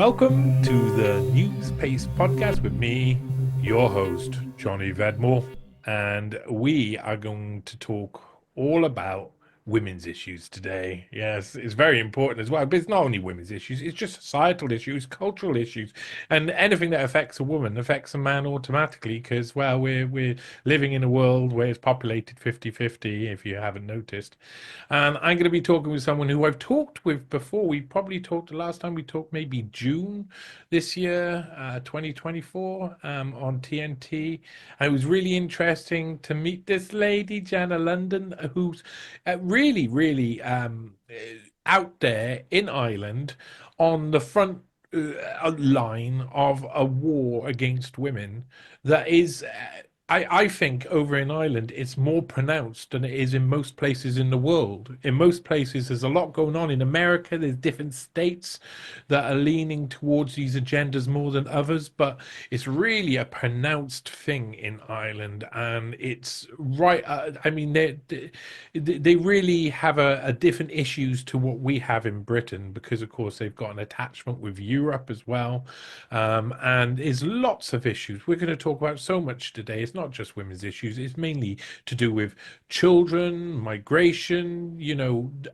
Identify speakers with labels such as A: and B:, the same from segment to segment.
A: Welcome to the NEWSPASTE Podcast with me, your host, Johnny Vedmore, and we are going to talk all about women's issues today. Yes, it's very important as well, but it's not only women's issues, it's just societal issues, cultural issues, and anything that affects a woman affects a man automatically because, well, we're living in a world where it's populated 50-50, if you haven't noticed. And I'm going to be talking with someone who I've talked with before. We probably talked the last time we talked maybe June this year, 2024, on TNT. And it was really interesting to meet this lady, Jana Lunden, who's really out there in Ireland on the front line of a war against women that is I think over in Ireland it's more pronounced than it is in most places in the world. In most places there's a lot going on. In America there's different states that are leaning towards these agendas more than others, but it's really a pronounced thing in Ireland, and it's right. I mean, they really have a different issues to what we have in Britain because, of course, they've got an attachment with Europe as well, and there's lots of issues. We're going to talk about so much today. It's not just women's issues. It's mainly to do with children, migration,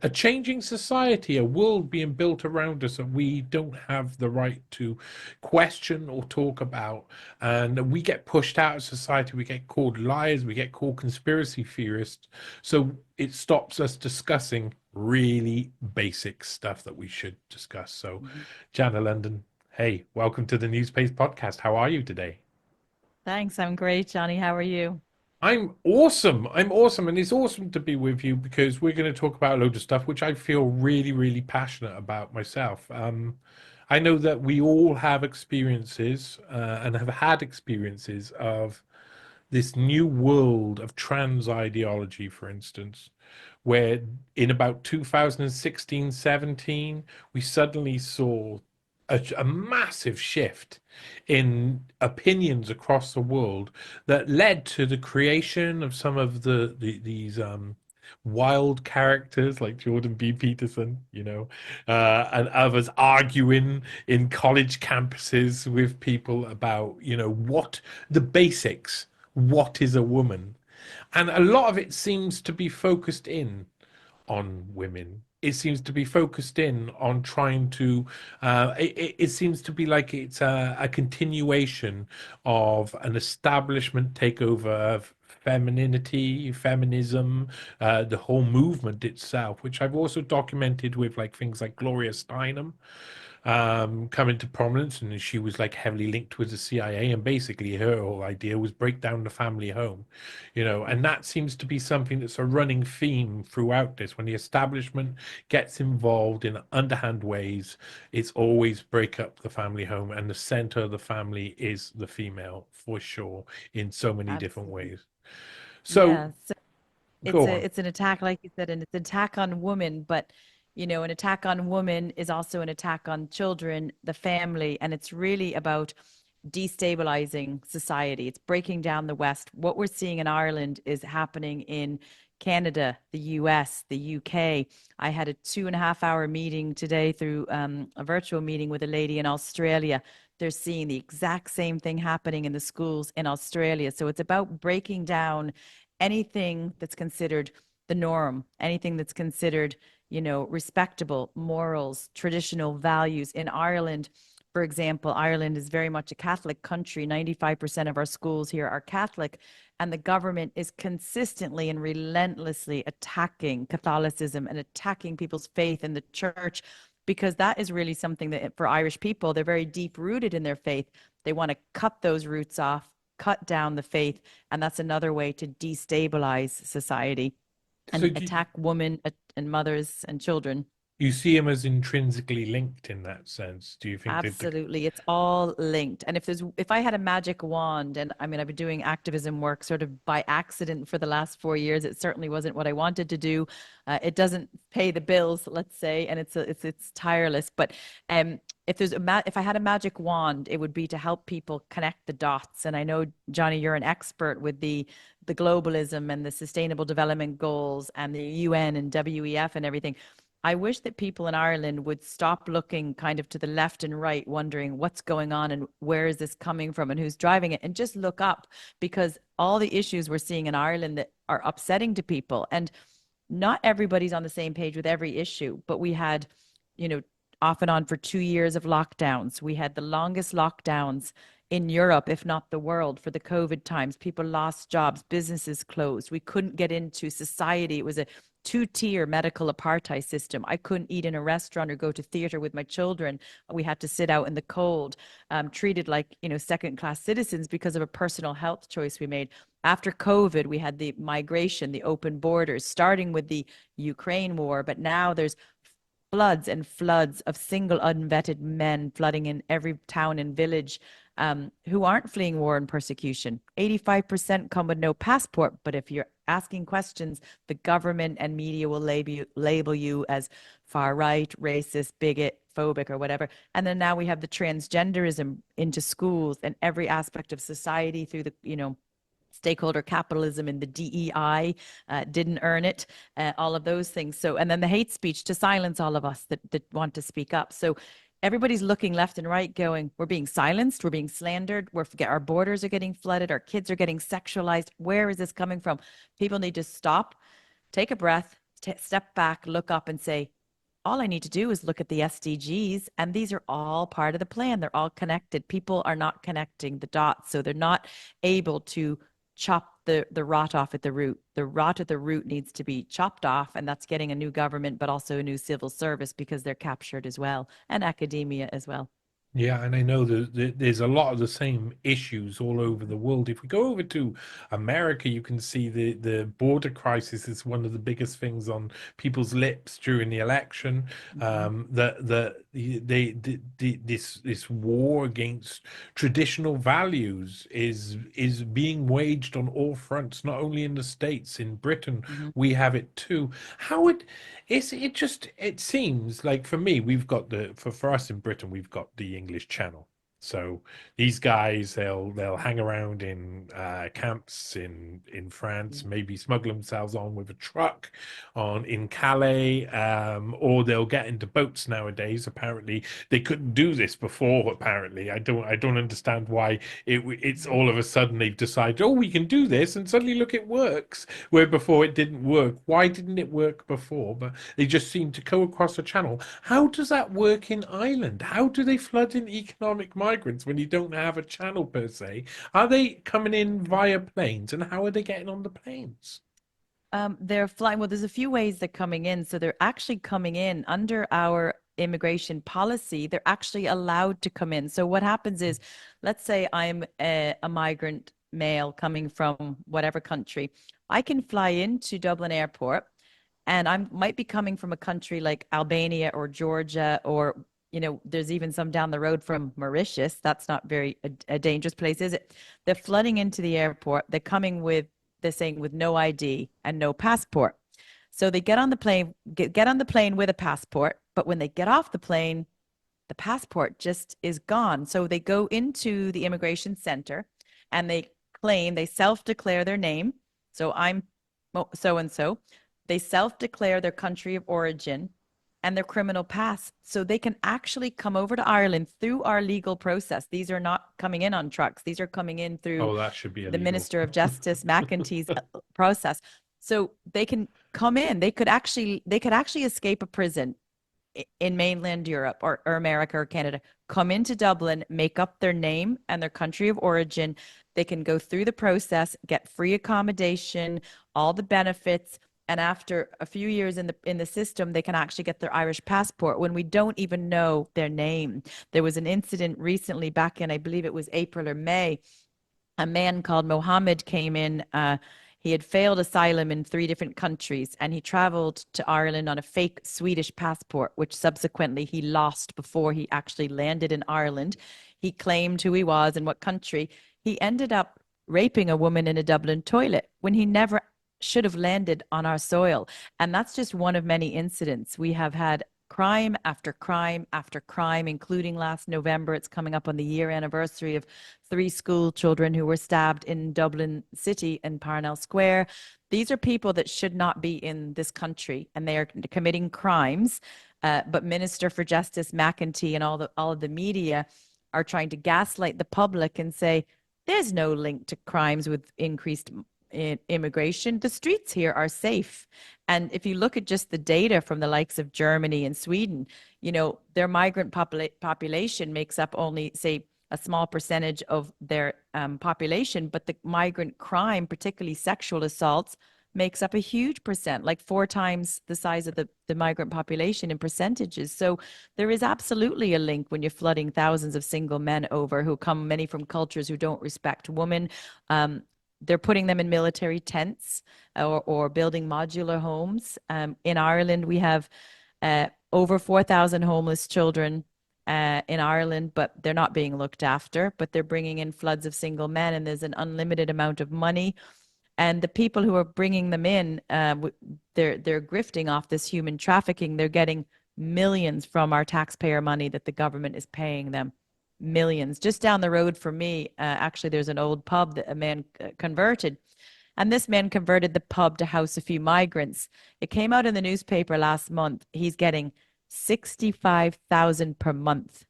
A: a changing society, a world being built around us that we don't have the right to question or talk about. And we get pushed out of society. We get called liars. We get called conspiracy theorists. So it stops us discussing really basic stuff that we should discuss. So, Jana Lunden, hey, welcome to the NEWSPASTE Podcast. How are you today?
B: Thanks. I'm great, Johnny. How are you?
A: I'm awesome. I'm awesome. And it's awesome to be with you because we're going to talk about a load of stuff which I feel really passionate about myself. I know that we all have experiences and have had experiences of this new world of trans ideology, for instance, where in about 2016-17, we suddenly saw a massive shift in opinions across the world that led to the creation of some of these wild characters like Jordan B. Peterson, and others arguing in college campuses with people about, what the basics, what is a woman? And a lot of it seems to be focused in on women. It seems to be focused in on trying to, it seems to be like it's a continuation of an establishment takeover of femininity, feminism, the whole movement itself, which I've also documented with like things like Gloria Steinem come into prominence, and she was like heavily linked with the CIA, and basically her whole idea was break down the family home, and that seems to be something that's a running theme throughout this. When the establishment gets involved in underhand ways, it's always break up the family home, and the center of the family is the female for sure in so many different
B: Absolutely.
A: ways. So
B: Yeah. So it's
A: go
B: a
A: on.
B: it's an attack, like you said, and it's an attack on women, but an attack on women is also an attack on children, the family, and it's really about destabilizing society. It's breaking down the West. What we're seeing in Ireland is happening in Canada, the US, the UK. I had a 2.5 hour meeting today through a virtual meeting with a lady in Australia. They're seeing the exact same thing happening in the schools in Australia. So it's about breaking down anything that's considered the norm, anything that's considered, respectable morals, traditional values. In Ireland, for example, Ireland is very much a Catholic country. 95% of our schools here are Catholic, and the government is consistently and relentlessly attacking Catholicism and attacking people's faith in the church, because that is really something that for Irish people, they're very deep rooted in their faith. They want to cut those roots off, cut down the faith, and that's another way to destabilize society
A: So
B: and
A: do
B: attack women and mothers and children.
A: you see them as intrinsically linked in that sense? Do you think that
B: Absolutely. It's all linked. And if I had a magic wand, and I mean, I've been doing activism work sort of by accident for the last 4 years. It certainly wasn't what I wanted to do. It doesn't pay the bills, let's say, and it's tireless. But if I had a magic wand, it would be to help people connect the dots. And I know, Johnny, you're an expert with the globalism and the Sustainable Development Goals and the UN and WEF and everything. I wish that people in Ireland would stop looking kind of to the left and right, wondering what's going on and where is this coming from and who's driving it, and just look up, because all the issues we're seeing in Ireland that are upsetting to people, and not everybody's on the same page with every issue, but we had, you know, off and on for 2 years of lockdowns. We had the longest lockdowns in Europe, if not the world, for the COVID times. People lost jobs, businesses closed. We couldn't get into society. It was a two-tier medical apartheid system. I couldn't eat in a restaurant or go to theater with my children. We had to sit out in the cold, treated like, second-class citizens because of a personal health choice we made. After COVID, we had the migration, the open borders, starting with the Ukraine war, but now there's floods and floods of single unvetted men flooding in every town and village, who aren't fleeing war and persecution. 85% come with no passport, but if you're asking questions, the government and media will label you as far right, racist, bigot, phobic, or whatever. And then now we have the transgenderism into schools and every aspect of society through the, stakeholder capitalism and the DEI, didn't earn it, all of those things. So, and then the hate speech to silence all of us that want to speak up. So everybody's looking left and right going, we're being silenced, we're being slandered, our borders are getting flooded, our kids are getting sexualized. Where is this coming from? People need to stop, take a breath, step back, look up and say, all I need to do is look at the SDGs, and these are all part of the plan. They're all connected. People are not connecting the dots, so they're not able to chop the rot off at the root. The rot at the root needs to be chopped off, and that's getting a new government, but also a new civil service, because they're captured as well, and academia as well.
A: Yeah, and I know that there's a lot of the same issues all over the world. If we go over to America, you can see the border crisis is one of the biggest things on people's lips during the election. This war against traditional values is being waged on all fronts, not only in the States. In Britain, we have it too. How it seems like, for me, we've got for us in Britain, we've got the English Channel. So these guys, they'll hang around in camps in France, maybe smuggle themselves on with a truck in Calais, or they'll get into boats nowadays. Apparently, they couldn't do this before. Apparently, I don't understand why it's all of a sudden they've decided, oh, we can do this, and suddenly look, it works. Where before it didn't work. Why didn't it work before? But they just seem to go across the channel. How does that work in Ireland? How do they flood in economic migrants when you don't have a channel per se? Are they coming in via planes, and how are they getting on the planes?
B: They're flying. Well, there's a few ways they're coming in. So they're actually coming in under our immigration policy. They're actually allowed to come in. So what happens is, let's say I'm a migrant male coming from whatever country. I can fly into Dublin Airport, and I might be coming from a country like Albania or Georgia, or there's even some down the road from Mauritius. That's not very a dangerous place, is it? They're flooding into the airport. They're saying with no ID and no passport. So they get on the plane, get on the plane with a passport, but when they get off the plane, the passport just is gone. So they go into the immigration center and they self-declare their name. So I'm so-and-so. They self-declare their country of origin and their criminal past. So they can actually come over to Ireland through our legal process. These are not coming in on trucks. These are coming in through
A: That should be
B: the
A: illegal.
B: Minister of Justice, McEntee's process. So they can come in. They could actually escape a prison in mainland Europe or America or Canada, come into Dublin, make up their name and their country of origin. They can go through the process, get free accommodation, all the benefits. And after a few years in the system, they can actually get their Irish passport when we don't even know their name. There was an incident recently back in, I believe it was April or May. A man called Mohammed came in. He had failed asylum in 3 different countries, and he traveled to Ireland on a fake Swedish passport, which subsequently he lost before he actually landed in Ireland. He claimed who he was and what country. He ended up raping a woman in a Dublin toilet when he never should have landed on our soil. And that's just one of many incidents. We have had crime after crime after crime, including last November. It's coming up on the year anniversary of 3 school children who were stabbed in Dublin City in Parnell Square. these are people that should not be in this country, and they are committing crimes. But Minister for Justice McEntee and all of the media are trying to gaslight the public and say there's no link to crimes with increased immigration. The streets here are safe. And if you look at just the data from the likes of Germany and Sweden, their migrant population makes up only, say, a small percentage of their population, but the migrant crime, particularly sexual assaults, makes up a huge percent, like 4 times the size of the migrant population in percentages. So there is absolutely a link when you're flooding thousands of single men over who come, many from cultures who don't respect women. They're putting them in military tents or building modular homes. In Ireland, we have over 4,000 homeless children in Ireland, but they're not being looked after. But they're bringing in floods of single men, and there's an unlimited amount of money. And the people who are bringing them in, they're grifting off this human trafficking. They're getting millions from our taxpayer money that the government is paying them. Millions. Just down the road from me, actually, there's an old pub that a man converted. And this man converted the pub to house a few migrants. It came out in the newspaper last month. He's getting 65,000 per month.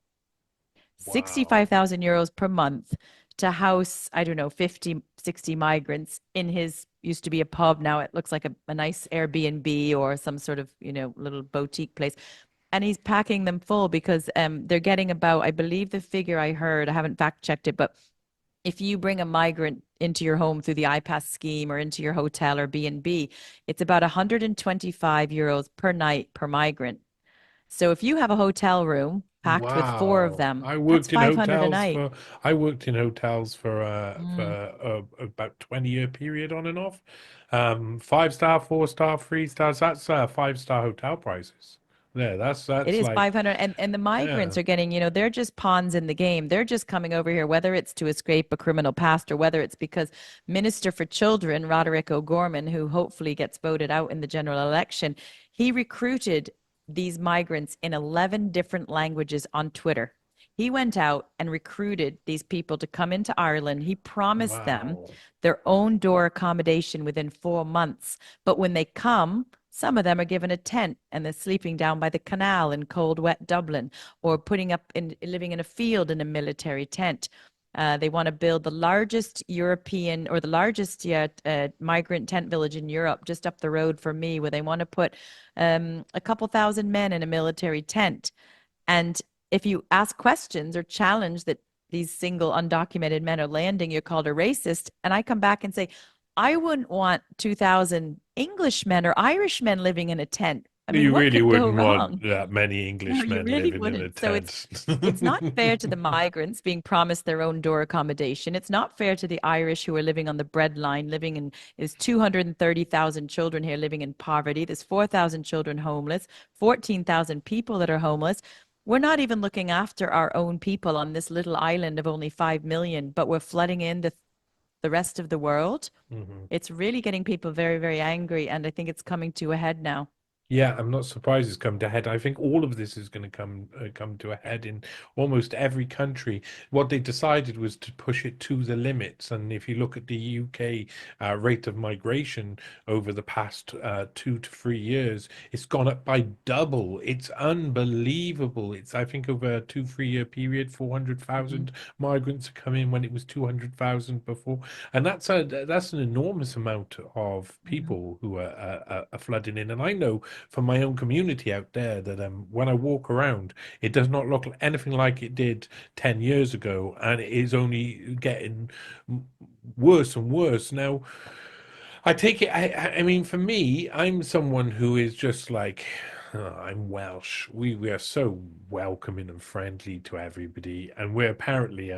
A: Wow.
B: 65,000 euros per month to house, I don't know, 50, 60 migrants in his, used to be a pub. Now it looks like a nice Airbnb or some sort of, little boutique place. And he's packing them full because they're getting about, I believe the figure I heard, I haven't fact checked it, but if you bring a migrant into your home through the iPass scheme or into your hotel or B&B, it's about 125 euros per night per migrant. So if you have a hotel room packed with 4 of
A: Wow.
B: them, that's 500 a night.
A: I worked in hotels for
B: Mm.
A: about 20-year period on and off. 5 star, 4 star, 3 stars. That's 5 star hotel prices. There,
B: It
A: that's
B: is
A: like
B: 500. And the migrants
A: yeah.
B: are getting, they're just pawns in the game. They're just coming over here, whether it's to escape a criminal past or whether it's because Minister for Children, Roderick O'Gorman, who hopefully gets voted out in the general election, he recruited these migrants in 11 different languages on Twitter. He went out and recruited these people to come into Ireland. He promised them
A: Wow.
B: their own door accommodation within 4 months. But when they come, some of them are given a tent and they're sleeping down by the canal in cold, wet Dublin, or living in a field in a military tent. They want to build the largest European or the largest migrant tent village in Europe, just up the road from me, where they want to put a couple thousand men in a military tent. And if you ask questions or challenge that these single undocumented men are landing, you're called a racist. And I come back and say, I wouldn't want 2,000 Englishmen or Irishmen living in a tent. I mean,
A: You
B: what
A: really
B: could go
A: wouldn't want
B: wrong?
A: that many
B: No, you
A: Englishmen
B: really
A: living in a
B: wouldn't. So
A: tent.
B: it's not fair to the migrants being promised their own door accommodation. It's not fair to the Irish who are living on the breadline, there's 230,000 children here living in poverty. There's 4,000 children homeless, 14,000 people that are homeless. We're not even looking after our own people on this little island of only 5 million, but we're flooding in the rest of the world.
A: Mhm.
B: It's really getting people very, very angry. And I think it's coming to a head now.
A: Yeah, I'm not surprised it's come to a head. I think all of this is going to come to a head in almost every country. What they decided was to push it to the limits. And if you look at the UK rate of migration over the past 2 to 3 years, it's gone up by double. It's unbelievable. It's I think over a 2, 3 year period,
B: Mhm.
A: 400,000 migrants have come in when it was 200,000 before, and that's an enormous amount of
B: Mhm.
A: people who are flooding in. And I know from my own community out there that when I walk around, it does not look anything like it did 10 years ago, and it is only getting worse and worse. Now, I take it, I mean, for me, I'm someone who is just like, I'm Welsh. We are so welcoming and friendly to everybody, and we're apparently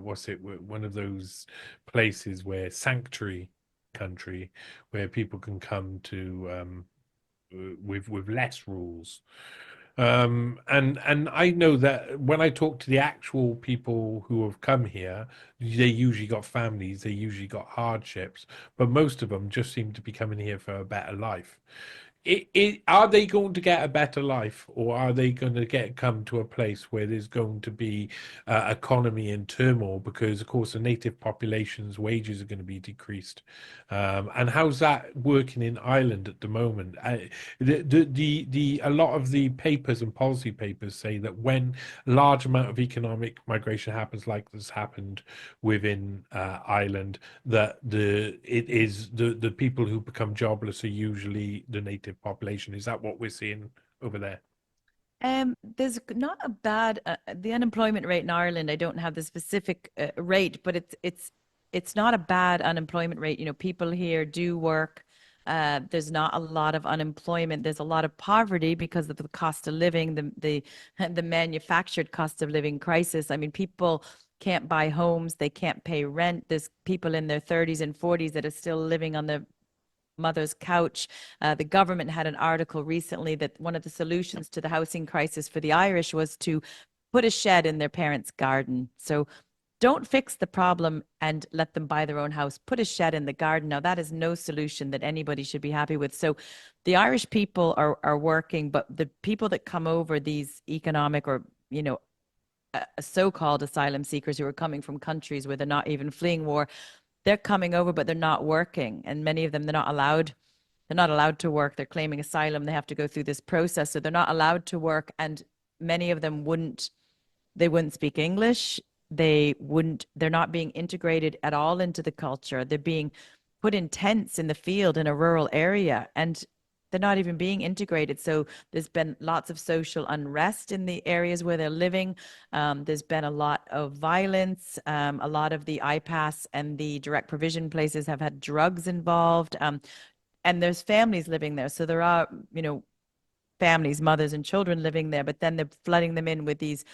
A: what's it? We're one of those places where sanctuary country where people can come to with less rules. And I know that when I talk to the actual people who have come here, they usually got families, they usually got hardships, but most of them just seem to be coming here for a better life. are they going to get a better life, or are they going to come to a place where there's going to be economy in turmoil? Because, of course, the native population's wages are going to be decreased. And how's that working in Ireland at the moment? A lot of the papers and policy papers say that when a large amount of economic migration happens, like this happened within Ireland, that the people who become jobless are usually the native population. Is that what we're seeing over there?
B: There's not a bad the unemployment rate in Ireland. I don't have the specific rate, but it's not a bad unemployment rate. You know, people here do work. There's not a lot of unemployment. There's a lot of poverty because of the cost of living, the manufactured cost of living crisis. I mean, people can't buy homes, they can't pay rent. There's people in their 30s and 40s that are still living on the mother's couch. The government had an article recently that one of the solutions to the housing crisis for the Irish was to put a shed in their parents' garden. So don't fix the problem and let them buy their own house. Put a shed in the garden. Now, that is no solution that anybody should be happy with. So the Irish people are working, but the people that come over, these economic or, you know, so-called asylum seekers who are coming from countries where they're not even fleeing war, they're coming over, but they're not working. And many of them, they're not allowed to work. They're claiming asylum. They have to go through this process. So they're not allowed to work. And many of them they wouldn't speak English. They're not being integrated at all into the culture. They're being put in tents in the field in a rural area. And they're not even being integrated. So there's been lots of social unrest in the areas where they're living. There's been a lot of violence. A lot of the IPAS and the direct provision places have had drugs involved. And there's families living there. So there are, you know, families, mothers and children living there, but then they're flooding them in with these,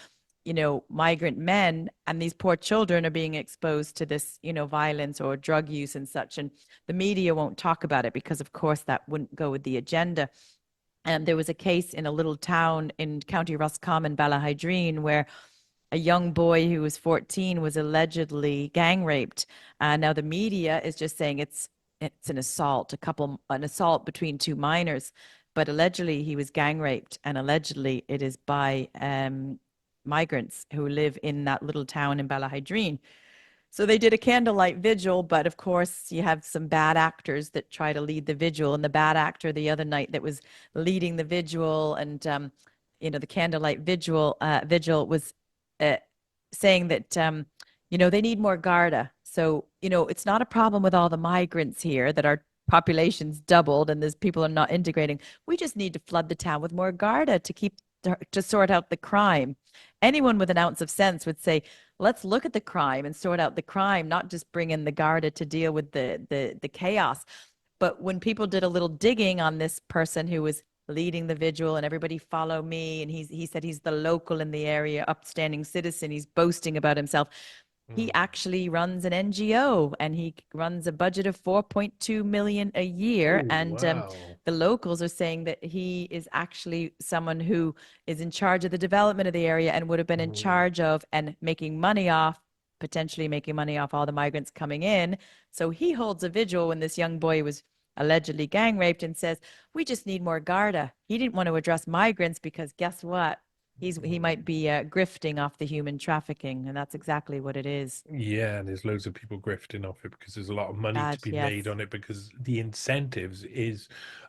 B: you know, migrant men, and these poor children are being exposed to this, you know, violence or drug use and such. And the media won't talk about it because, of course, that wouldn't go with the agenda. And there was a case in a little town in County Roscommon, Ballahydreen, where a young boy who was 14 was allegedly gang raped. Now the media is just saying it's an assault, an assault between two minors, but allegedly he was gang raped, and allegedly it is by migrants who live in that little town in Ballahydreen. So they did a candlelight vigil, but of course you have some bad actors that try to lead the vigil. And the bad actor the other night that was leading the vigil and you know, the candlelight vigil was uh, saying that you know, they need more Garda. So, you know, it's not a problem with all the migrants here that our population's doubled and there's people are not integrating. We just need to flood the town with more Garda to sort out the crime. Anyone with an ounce of sense would say, let's look at the crime and sort out the crime, not just bring in the Garda to deal with the chaos. But when people did a little digging on this person who was leading the vigil and everybody follow me, and he said he's the local in the area, upstanding citizen, he's boasting about himself. He
A: Mm.
B: actually runs an NGO and he runs a budget of 4.2 million a year.
A: Oh,
B: And
A: wow.
B: the locals are saying that he is actually someone who is in charge of the development of the area and would have been in
A: Mm.
B: charge of and making money off, potentially making money off all the migrants coming in. So he holds a vigil when this young boy was allegedly gang raped and says, we just need more Garda. He didn't want to address migrants because guess what? He might be grifting off the human trafficking, and that's exactly what it is.
A: Yeah, and there's loads of people grifting off it because there's a lot of money to
B: Bad,
A: be made
B: yes.
A: on it because the incentives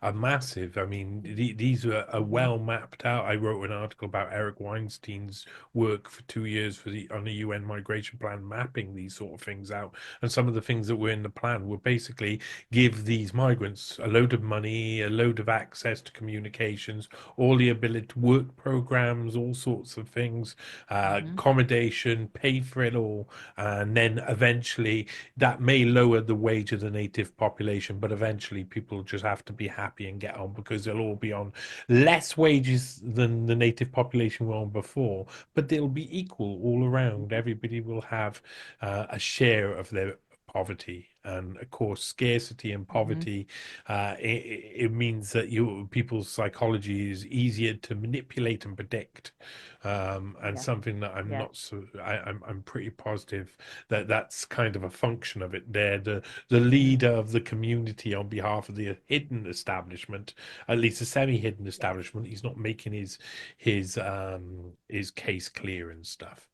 A: are massive. I mean, these are
B: Hmm.
A: well mapped out. I wrote an article about Eric Weinstein's work for 2 years on the UN migration plan, mapping these sort of things out. And some of the things that were in the plan were basically give these migrants a load of money, a load of access to communications, all the ability to work programs, all sorts of things,
B: Hmm.
A: accommodation, pay for it all, and then eventually that may lower the wage of the native population, but eventually people just have to be happy and get on because they'll all be on less wages than the native population were on before, but they'll be equal all around. Everybody will have a share of their poverty. and of course scarcity and
B: Hmm.
A: poverty, it means that people's psychology is easier to manipulate and predict, and
B: Yeah.
A: something that I'm
B: Yeah.
A: not so I'm pretty positive that that's kind of a function of it there. The leader of the community on behalf of the hidden establishment, at least a semi-hidden
B: Yes.
A: establishment, he's not making his case clear and stuff.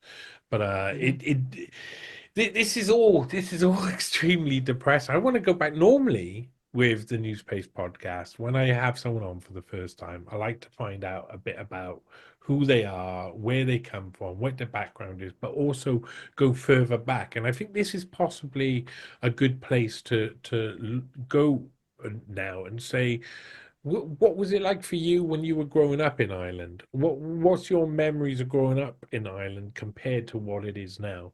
A: But
B: Hmm.
A: this is all extremely depressing. I want to go back. Normally with the Newspace podcast, when I have someone on for the first time, I like to find out a bit about who they are, where they come from, what their background is, but also go further back. And I think this is possibly a good place to go now and say, what was it like for you when you were growing up in Ireland? What's your memories of growing up in Ireland compared to what it is now?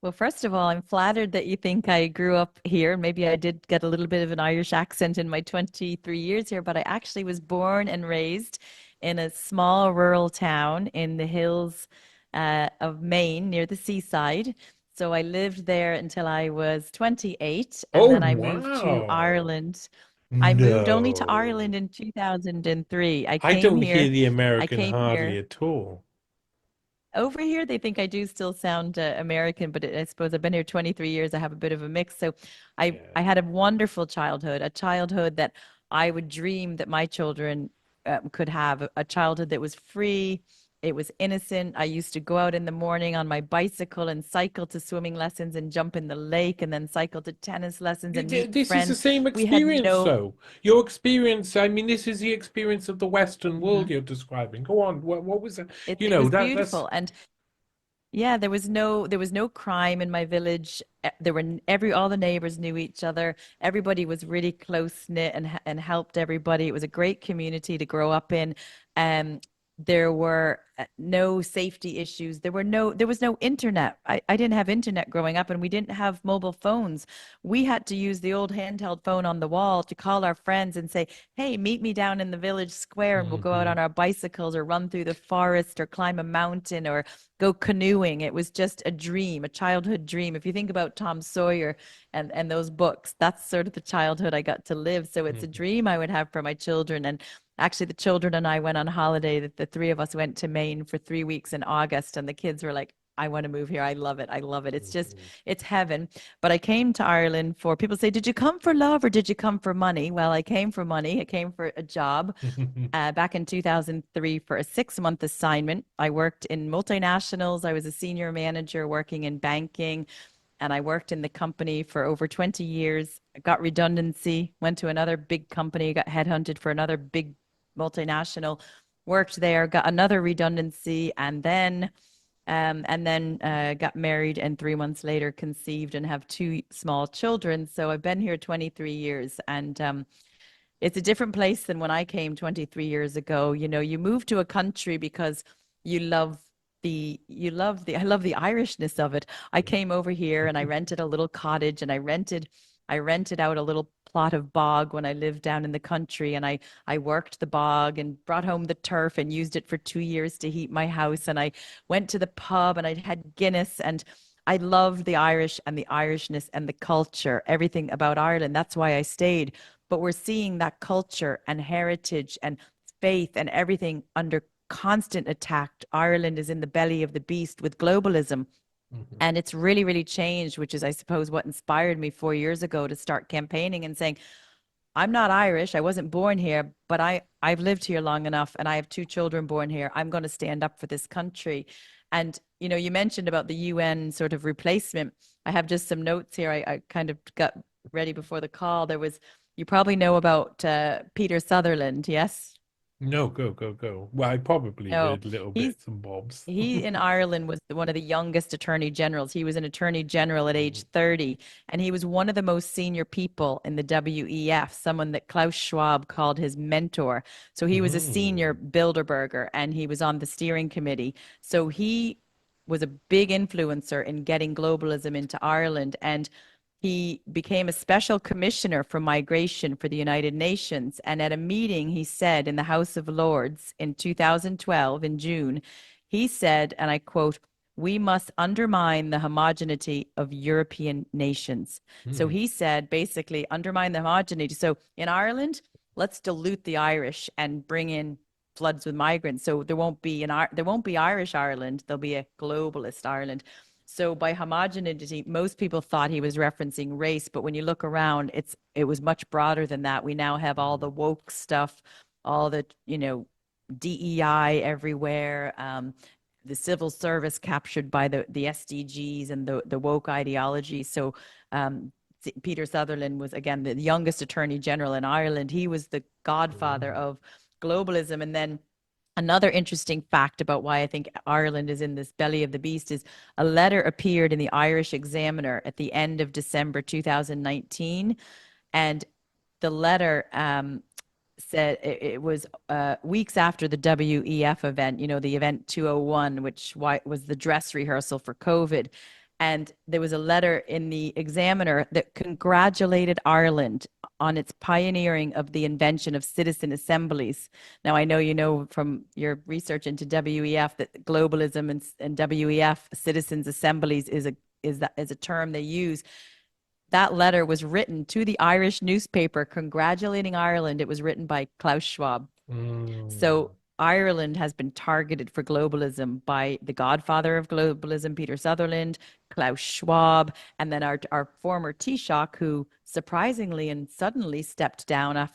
B: Well, first of all, I'm flattered that you think I grew up here. Maybe I did get a little bit of an Irish accent in my 23 years here, but I actually was born and raised in a small rural town in the hills of Maine near the seaside. So I lived there until I was 28, and
A: Oh,
B: then I moved to
A: wow.
B: Ireland. I moved only to Ireland
A: No.
B: in 2003.
A: I don't hear the
B: I
A: American
B: came
A: hardly
B: here
A: at all.
B: over here, they think I do still sound American, but I suppose I've been here 23 years. I have a bit of a mix. So I
A: Yeah.
B: had a wonderful childhood, a childhood that I would dream that my children could have, a childhood that was free. It was innocent. I used to go out in the morning on my bicycle and cycle to swimming lessons and jump in the lake and then cycle to tennis lessons and meet
A: This is the
B: friends.
A: same
B: We had
A: experience,
B: no,
A: though. Your experience, I mean, this is the experience of the Western world
B: Mhm.
A: you're describing. Go on. What was that?
B: It was
A: That's
B: beautiful. And yeah, there was no crime in my village. There were all the neighbors knew each other. Everybody was really close knit and helped everybody. It was a great community to grow up in. There were no safety issues. There was no internet. I didn't have internet growing up, and we didn't have mobile phones. We had to use the old handheld phone on the wall to call our friends and say, "Hey, meet me down in the village square, and we'll go out
A: hmm
B: on our bicycles or run through the forest or climb a mountain or go canoeing." It was just a dream, a childhood dream. If you think about Tom Sawyer and those books, that's sort of the childhood I got to live. So it's a
A: hmm
B: dream I would have for my children. And actually, the children and I went on holiday. The three of us went to Maine for 3 weeks in August, and the kids were like, "I want to move here. I love it. I love it.
A: hmm
B: It's heaven." But I came to Ireland for people say, "Did you come for love or did you come for money?" Well, I came for money. I came for a job back in 2003 for a 6-month assignment. I worked in multinationals. I was a senior manager working in banking, and I worked in the company for over 20 years. I got redundancy, went to another big company, got headhunted for another big multinational, worked there, got another redundancy, and then got married, and 3 months later conceived and have two small children. So I've been here 23 years, and it's a different place than when I came 23 years ago. You know, you move to a country because you love I love the Irishness of it. I came over here and I rented a little cottage and I rented out a little plot of bog when I lived down in the country, and I worked the bog and brought home the turf and used it for 2 years to heat my house, and I went to the pub and I had Guinness, and I loved the Irish and the Irishness and the culture, everything about Ireland. That's why I stayed. But we're seeing that culture and heritage and faith and everything under constant attack. Ireland is in the belly of the beast with globalism.
A: hmm
B: And it's really, really changed, which is, I suppose, what inspired me 4 years ago to start campaigning and saying, I'm not Irish. I wasn't born here, but I've lived here long enough and I have two children born here. I'm going to stand up for this country. And you mentioned about the UN sort of replacement. I have just some notes here. I kind of got ready before the call. You probably know about Peter Sutherland, yes?
A: No, go. Well, I probably
B: No,
A: heard little
B: he's
A: bits and bobs.
B: he in Ireland was one of the youngest attorney generals. He was an attorney general at age
A: Mhm,
B: 30, and he was one of the most senior people in the WEF, someone that Klaus Schwab called his mentor. So he was a senior
A: mhm,
B: Bilderberger, and he was on the steering committee. So he was a big influencer in getting globalism into Ireland, and he became a special commissioner for migration for the United Nations. And at a meeting, he said in the House of Lords in 2012, in June, he said, and I quote, we must undermine the homogeneity of European nations. So
A: Mm.
B: he said, basically, undermine the homogeneity. So in Ireland, let's dilute the Irish and bring in floods with migrants. So there won't be Irish Ireland. There'll be a globalist Ireland. So by homogeneity, most people thought he was referencing race, but when you look around, it was much broader than that. We now have all the woke stuff, all the DEI everywhere, the civil service captured by the SDGs and the woke ideology. So um, Peter Sutherland was, again, the youngest attorney general in Ireland. He was the godfather
A: Mm.
B: of globalism. And then another interesting fact about why I think Ireland is in this belly of the beast is a letter appeared in the Irish Examiner at the end of December 2019. And the letter said it was weeks after the WEF event, the event 201, which was the dress rehearsal for COVID. And there was a letter in the Examiner that congratulated Ireland on its pioneering of the invention of citizen assemblies. Now, I know you know from your research into WEF that globalism and WEF citizens assemblies is a term they use. That letter was written to the Irish newspaper congratulating Ireland. It was written by Klaus Schwab.
A: Mm.
B: So Ireland has been targeted for globalism by the godfather of globalism, Peter Sutherland, Klaus Schwab, and then our former Taoiseach, who surprisingly and suddenly stepped down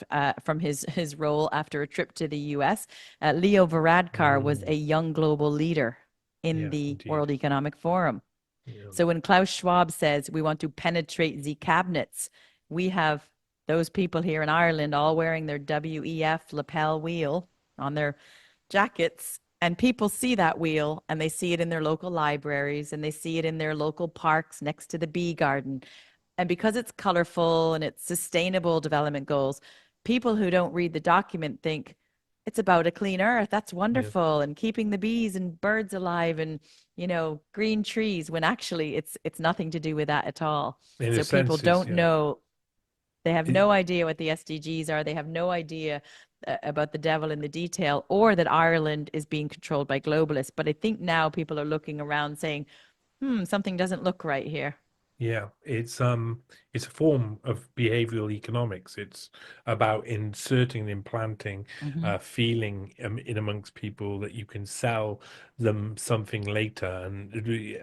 B: from his role after a trip to the US. Leo Varadkar was
A: Mm.
B: a young global leader in
A: Yes,
B: the
A: indeed.
B: World Economic Forum.
A: Yeah.
B: So when Klaus Schwab says we want to penetrate the cabinets, we have those people here in Ireland all wearing their WEF lapel wheel on their jackets. And people see that wheel and they see it in their local libraries and they see it in their local parks next to the bee garden. And because it's colorful and it's sustainable development goals, people who don't read the document think it's about a clean earth. That's
A: Yeah.
B: wonderful. And keeping the bees and birds alive and, green trees, when actually it's nothing to do with that at all.
A: In a
B: So people
A: sense, it's
B: don't
A: yeah.
B: know, they have
A: It,
B: no idea what the SDGs are. They have no idea about the devil in the detail, or that Ireland is being controlled by globalists. But I think now people are looking around saying, something doesn't look right here.
A: Yeah, it's a form of behavioral economics. It's about inserting and implanting
B: Mm-hmm.
A: a feeling in amongst people that you can sell them something later. And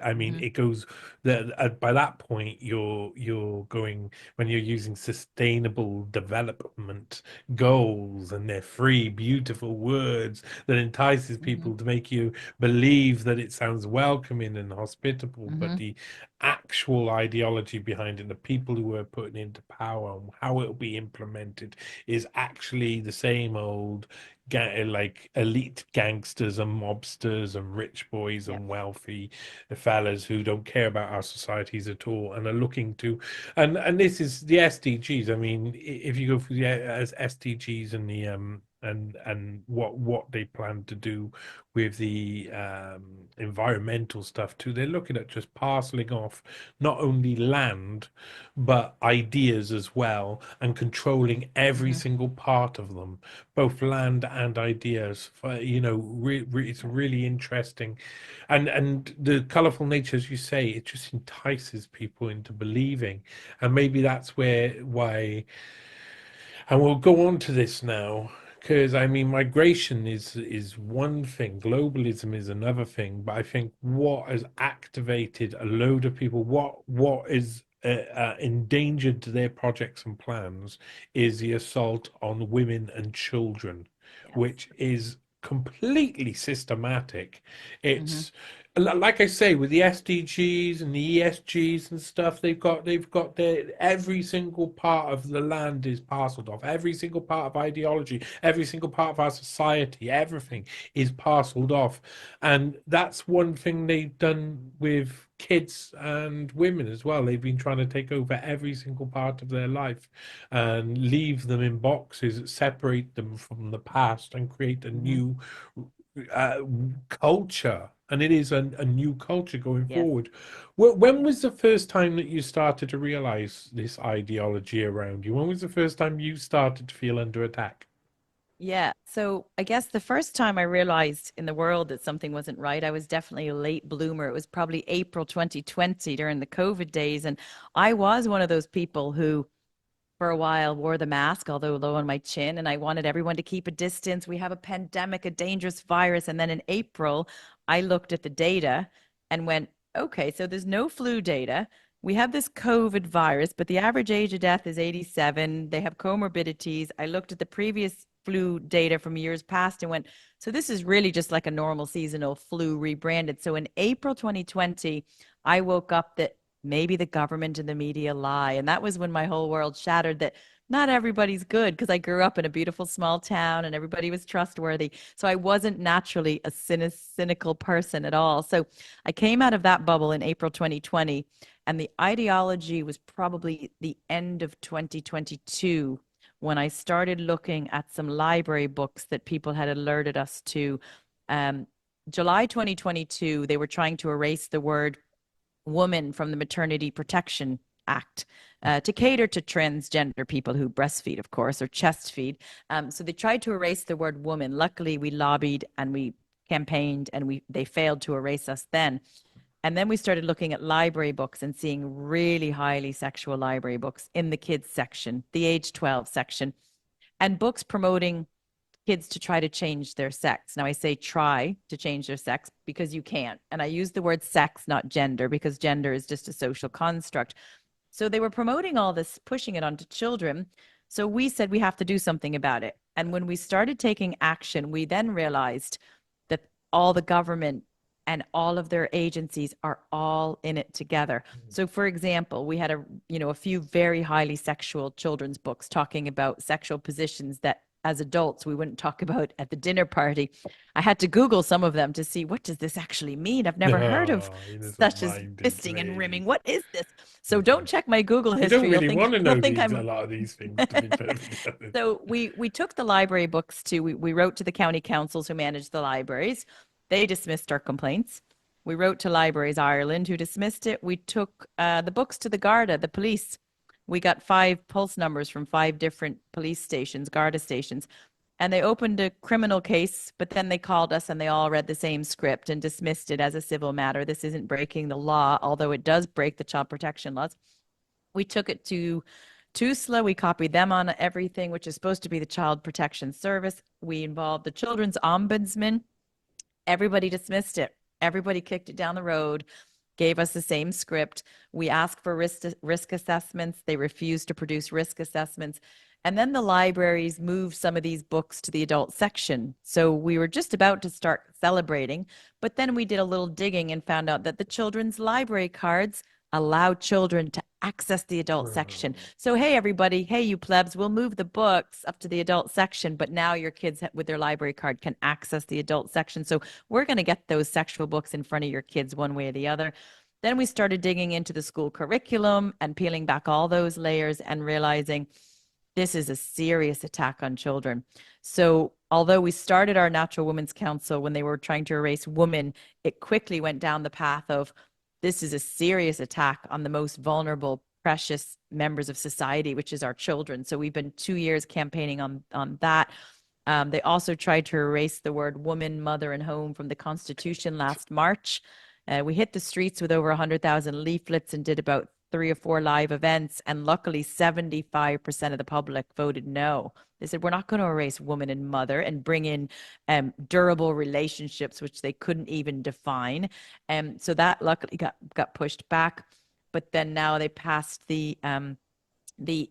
A: I mean,
B: Mm-hmm.
A: it goes that by that point you're going when you're using sustainable development goals and they're free, beautiful words that entices
B: Mm-hmm.
A: people to make you believe that it sounds welcoming and hospitable, but
B: Mm-hmm.
A: the actual ideology behind it, the people who are putting into power, and how it'll be implemented, is actually the same old like elite gangsters and mobsters and rich boys
B: Yep.
A: and wealthy fellas who don't care about our societies at all and are looking to, and this is the SDGs. I mean, if you go through the as SDGs and the and what they plan to do with the environmental stuff too. They're looking at just parceling off not only land, but ideas as well, and controlling every
B: Mm-hmm.
A: single part of them, both land and ideas. It's
B: Yep.
A: really interesting, and the colorful nature, as you say, it just entices people into believing, and maybe that's why. And we'll go on to this now, because I mean, migration is one thing, globalism is another thing. But I think what has activated a load of people, what is endangered their projects and plans, is the assault on women and children,
B: Yes.
A: which is completely systematic.
B: Mm-hmm.
A: It's like I say, with the SDGs and the ESGs and stuff, they've got their every single part of the land is parceled off. Every single part of ideology, every single part of our society, everything is parceled off. And that's one thing they've done with kids and women as well. They've been trying to take over every single part of their life and leave them in boxes, separate them from the past, and create a
B: Mm-hmm.
A: new uh, culture, and it is a new culture going
B: Yes.
A: forward. When
B: Yep.
A: was the first time that you started to realize this ideology around you? When was the first time you started to feel under attack?
B: Yeah. So I guess the first time I realized in the world that something wasn't right, I was definitely a late bloomer. It was probably April 2020 during the COVID days. And I was one of those people who, for a while, wore the mask, although low on my chin, and I wanted everyone to keep a distance. We have a pandemic, a dangerous virus. And then in April, I looked at the data and went, okay, so there's no flu data. We have this COVID virus, but the average age of death is 87. They have comorbidities. I looked at the previous flu data from years past and went, so this is really just like a normal seasonal flu rebranded. So in April 2020, I woke up that maybe the government and the media lie. And that was when my whole world shattered that not everybody's good because I grew up in a beautiful small town and everybody was trustworthy. So I wasn't naturally a cynical person at all. So I came out of that bubble in April 2020, and the ideology was probably the end of 2022 when I started looking at some library books that people had alerted us to. Um, July 2022, they were trying to erase the word woman from the Maternity Protection Act to cater to transgender people who breastfeed, of course, or chest feed. So they tried to erase the word woman. Luckily, we lobbied and we campaigned, and they failed to erase us then. And then we started looking at library books and seeing really highly sexual library books in the kids section, the age 12 section, and books promoting kids to try to change their sex. Now, I say try to change their sex because you can't. And I use the word sex, not gender, because gender is just a social construct. So they were promoting all this, pushing it onto children. So we said we have to do something about it. And when we started taking action, we then realized that all the government and all of their agencies are all in it together. So for example, we had a few very highly sexual children's books talking about sexual positions that as adults we wouldn't talk about at the dinner party. I had to Google some of them to see, what does this actually mean? I've never heard of
A: Oh, innocent
B: such as
A: mind
B: fisting and rimming.
A: please.
B: What is this? So
A: Yeah.
B: don't check my Google
A: I don't
B: history. You'll
A: really
B: think
A: want to
B: you'll
A: know
B: think
A: these a
B: I'm
A: lot of these things, to be perfectly honest.
B: so we took the library books to we wrote to the county councils who manage the libraries. They dismissed our complaints. We wrote to Libraries Ireland, who dismissed it. We took the books to the Garda, the police. We got 5 pulse numbers from 5 different police stations, Garda stations, and they opened a criminal case. But then they called us and they all read the same script and dismissed it as a civil matter. This isn't breaking the law, although it does break the child protection laws. We took it to TUSLA. We copied them on everything, which is supposed to be the Child Protection Service. We involved the Children's Ombudsman. Everybody dismissed it. Everybody kicked it down the road, gave us the same script. We asked for risk assessments. They refused to produce risk assessments. And then the libraries moved some of these books to the adult section. So we were just about to start celebrating, but then we did a little digging and found out that the children's library cards allow children to access the adult section. So, hey, everybody, hey, you plebs, we'll move the books up to the adult section, but now your kids with their library card can access the adult section. So we're going to get those sexual books in front of your kids one way or the other. Then we started digging into the school curriculum and peeling back all those layers and realizing this is a serious attack on children. So although we started our Natural Women's Council when they were trying to erase women, it quickly went down the path of this is a serious attack on the most vulnerable, precious members of society, which is our children. So we've been 2 years campaigning on that. They also tried to erase the word woman, mother, and home from the Constitution last March. We hit the streets with over 100,000 leaflets and did about 3 or 4 live events. And luckily, 75% of the public voted no. They said, we're not going to erase woman and mother and bring in durable relationships, which they couldn't even define. So that luckily got pushed back. But then now they passed the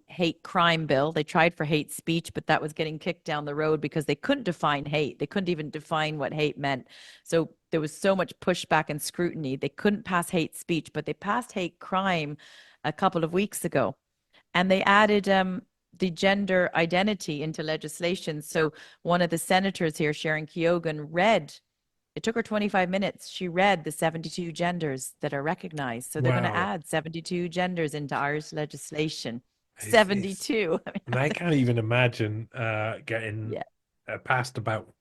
B: hate crime bill. They tried for hate speech, but that was getting kicked down the road because they couldn't define hate. They couldn't even define what hate meant. So there was so much pushback and scrutiny. They couldn't pass hate speech, but they passed hate crime a couple of weeks ago. And they added the gender identity into legislation. So one of the senators here, Sharon Keoghan, it took her 25 minutes. She read the 72 genders that are recognized. So they're going to
A: Wow.
B: add 72 genders into Irish legislation.
A: It's
B: 72.
A: and I can't even imagine getting
B: Yeah.
A: past about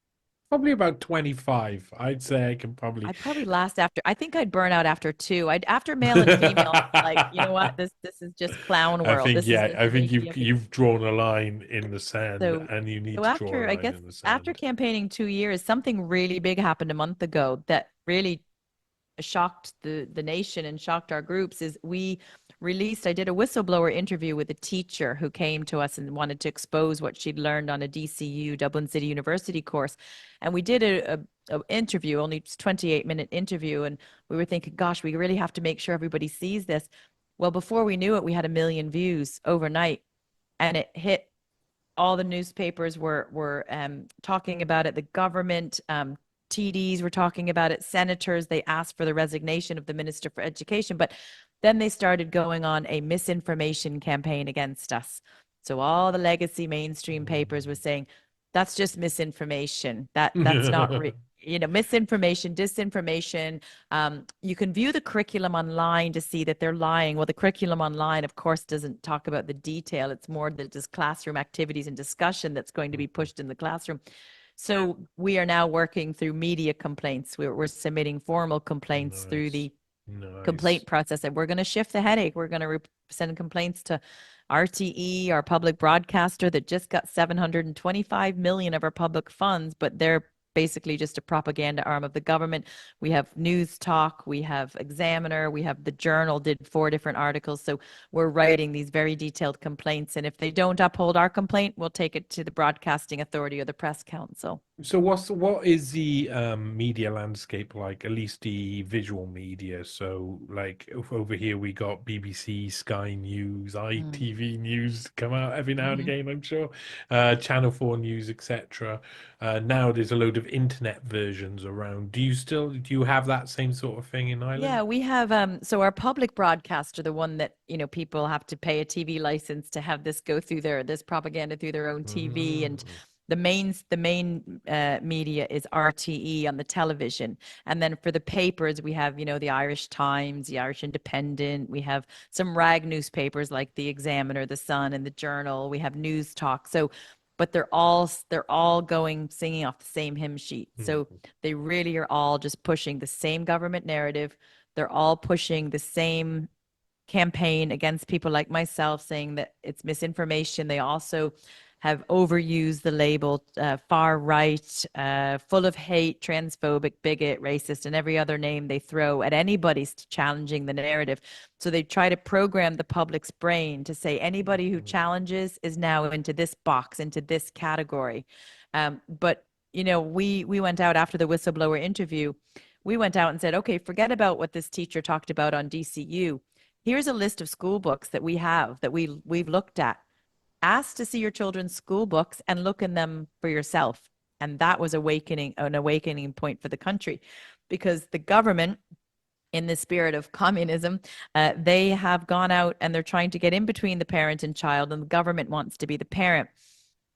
A: Probably about 25. I'd say I can probably.
B: I'd probably last after, I think I'd burn out after two. After male and female, like, you know what? This is just clown
A: I
B: world.
A: think,
B: This is
A: yeah,
B: the
A: I think
B: nitty
A: you've
B: of the
A: you've drawn a line in the sand,
B: So,
A: and you need
B: so
A: to draw a
B: after, I
A: line
B: guess,
A: in the
B: after
A: sand.
B: campaigning 2 years, something really big happened a month ago that really shocked the nation and shocked our groups. Is we released, I did a whistleblower interview with a teacher who came to us and wanted to expose what she'd learned on a DCU, Dublin City University course. And we did a interview, only 28-minute interview. And we were thinking, gosh, we really have to make sure everybody sees this. Well, before we knew it, we had 1 million views overnight, and it hit all the newspapers were talking about it. The government, TDs were talking about it. Senators, they asked for the resignation of the Minister for Education, but then they started going on a misinformation campaign against us. So all the legacy mainstream papers were saying that's just misinformation. That's not misinformation, disinformation. You can view the curriculum online to see that they're lying. Well, the curriculum online, of course, doesn't talk about the detail. It's more the just classroom activities and discussion that's going to be pushed in the classroom. So we are now working through media complaints. We're submitting formal complaints through
A: Nice,
B: the
A: nice.
B: complaint process, and we're going to shift the headache. We're going to send complaints to RTE, our public broadcaster that just got 725 million of our public funds, but they're basically just a propaganda arm of the government. We have News Talk, we have Examiner, we have the Journal did 4 different articles. So we're writing these very detailed complaints, and if they don't uphold our complaint, we'll take it to the Broadcasting Authority or the Press Council.
A: So what is the media landscape like? At least the visual media. So like over here we got BBC, Sky News,
B: Mm.
A: ITV News come out every now and
B: Mhm.
A: again, I'm sure. Channel 4 News, etc. Now there's a load of internet versions around. Do you have that same sort of thing in
B: Yeah,
A: Ireland?
B: we have so our public broadcaster, the one that, people have to pay a TV license to have this go through this propaganda through their own TV, and
A: Mm.
B: the main media is RTE on the television. And then for the papers, we have, the Irish Times, the Irish Independent, we have some rag newspapers like the Examiner, the Sun, and the Journal. We have News Talk. So but they're all going singing off the same hymn sheet. So
A: Mm.
B: they really are all just pushing the same government narrative. They're all pushing the same campaign against people like myself, saying that it's misinformation. They also have overused the label far right, full of hate, transphobic, bigot, racist, and every other name they throw at anybody challenging the narrative. So they try to program the public's brain to say anybody who
A: Mm.
B: challenges is now into this box, into this category. But we went out after the whistleblower interview. We went out and said, okay, forget about what this teacher talked about on DCU. Here's a list of school books that we have that we've looked at. Ask to see your children's school books and look in them for yourself. And that was an awakening point for the country, because the government, in the spirit of communism, they have gone out and they're trying to get in between the parent and child, and the government wants to be the parent.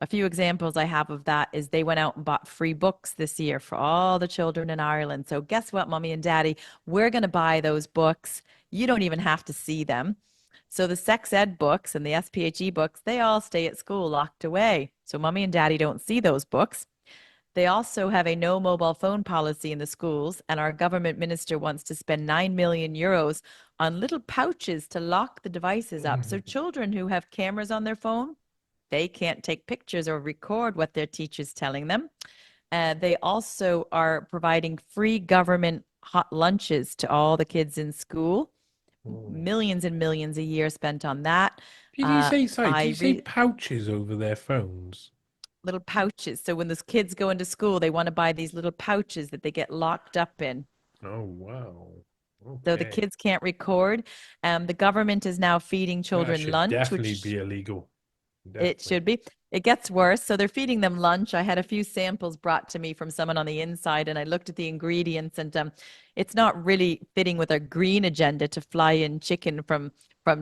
B: A few examples I have of that is they went out and bought free books this year for all the children in Ireland. So guess what, mommy and daddy, we're going to buy those books. You don't even have to see them. So the sex ed books and the SPHE books, they all stay at school locked away. So mommy and daddy don't see those books. They also have a no mobile phone policy in the schools, and our government minister wants to spend 9 million euros on little pouches to lock the devices up. So children who have cameras on their phone, they can't take pictures or record what their teacher's telling them. They also are providing free government hot lunches to all the kids in school.
A: Mm.
B: Millions and millions a year spent on that.
A: Did you say, sorry, did you
B: I
A: say
B: re
A: pouches over their phones?
B: Little pouches. So when those kids go into school, they want to buy these little pouches that they get locked up in.
A: Oh, wow.
B: So the
A: Okay.
B: kids can't record. The government is now feeding
A: That
B: children
A: should
B: lunch,
A: definitely
B: which
A: be illegal.
B: it
A: Definitely.
B: should be. It gets worse. So they're feeding them lunch. I had a few samples brought to me from someone on the inside, and I looked at the ingredients, and it's not really fitting with our green agenda to fly in chicken from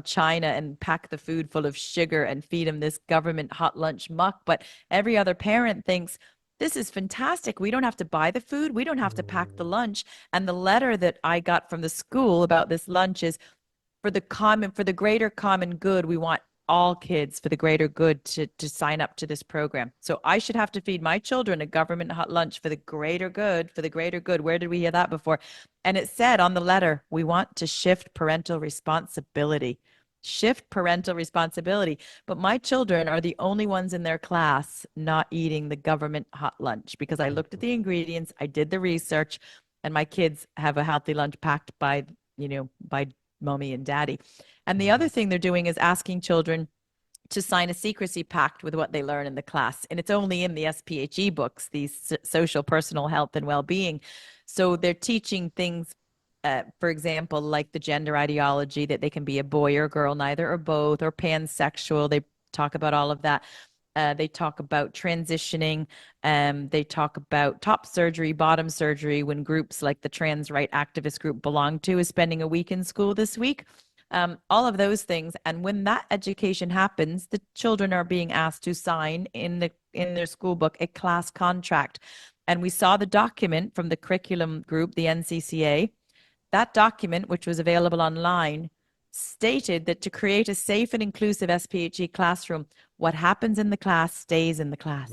B: China and pack the food full of sugar and feed them this government hot lunch muck. But every other parent thinks this is fantastic. We don't have to buy the food. We don't have to pack the
A: Mm.
B: lunch. And the letter that I got from the school about this lunch is for the greater common good. We want all kids for the greater good to sign up to this program. So I should have to feed my children a government hot lunch for the greater good, for the greater good. Where did we hear that before? And it said on the letter, we want to shift parental responsibility. Shift parental responsibility. But my children are the only ones in their class not eating the government hot lunch because I looked at the ingredients, I did the research, and my kids have a healthy lunch packed by, by mommy and daddy. And the other thing they're doing is asking children to sign a secrecy pact with what they learn in the class. And it's only in the SPHE books, these social, personal health, and well-being. So they're teaching things, for example, like the gender ideology, that they can be a boy or girl, neither or both, or pansexual. They talk about all of that. They talk about transitioning. They talk about top surgery, bottom surgery, when groups like the trans right activist group belong to is spending a week in school this week. All of those things. And when that education happens, the children are being asked to sign in their school book a class contract. And we saw the document from the curriculum group, the NCCA. That document, which was available online, stated that to create a safe and inclusive SPHE classroom, what happens in the class stays in the class.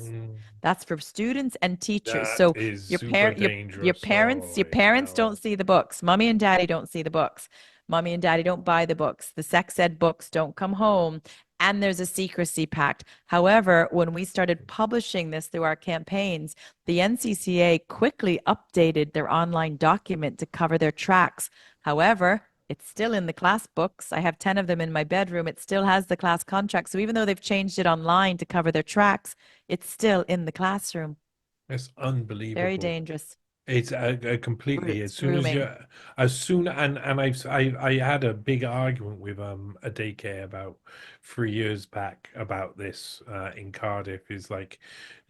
B: That's for students and teachers.
A: That
B: So
A: is
B: your
A: super
B: parent, your
A: dangerous.
B: parents,
A: Oh,
B: your
A: yeah.
B: parents don't see the books. Mommy and daddy don't see the books. Mommy and daddy don't buy the books. The sex ed books don't come home. And there's a secrecy pact. However, when we started publishing this through our campaigns, the NCCA quickly updated their online document to cover their tracks. However, it's still in the class books. I have 10 of them in my bedroom. It still has the class contract. So even though they've changed it online to cover their tracks, it's still in the classroom.
A: It's
B: Very
A: unbelievable.
B: dangerous.
A: It's completely
B: It's grooming.
A: I had a big argument with a daycare about 3 years back about this in Cardiff. Is like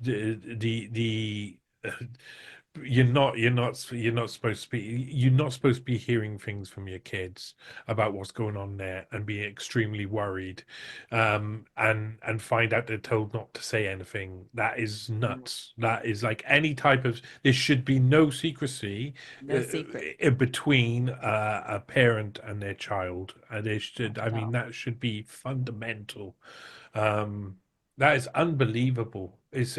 A: the you're not supposed to be hearing things from your kids about what's going on there and be extremely worried, and find out they're told not to say anything. That is nuts. That is like any type of, there should be no secrecy
B: No secret.
A: in between a parent and their child. There should,
B: Not
A: I
B: at
A: mean,
B: all.
A: that should be fundamental. um that is unbelievable. It's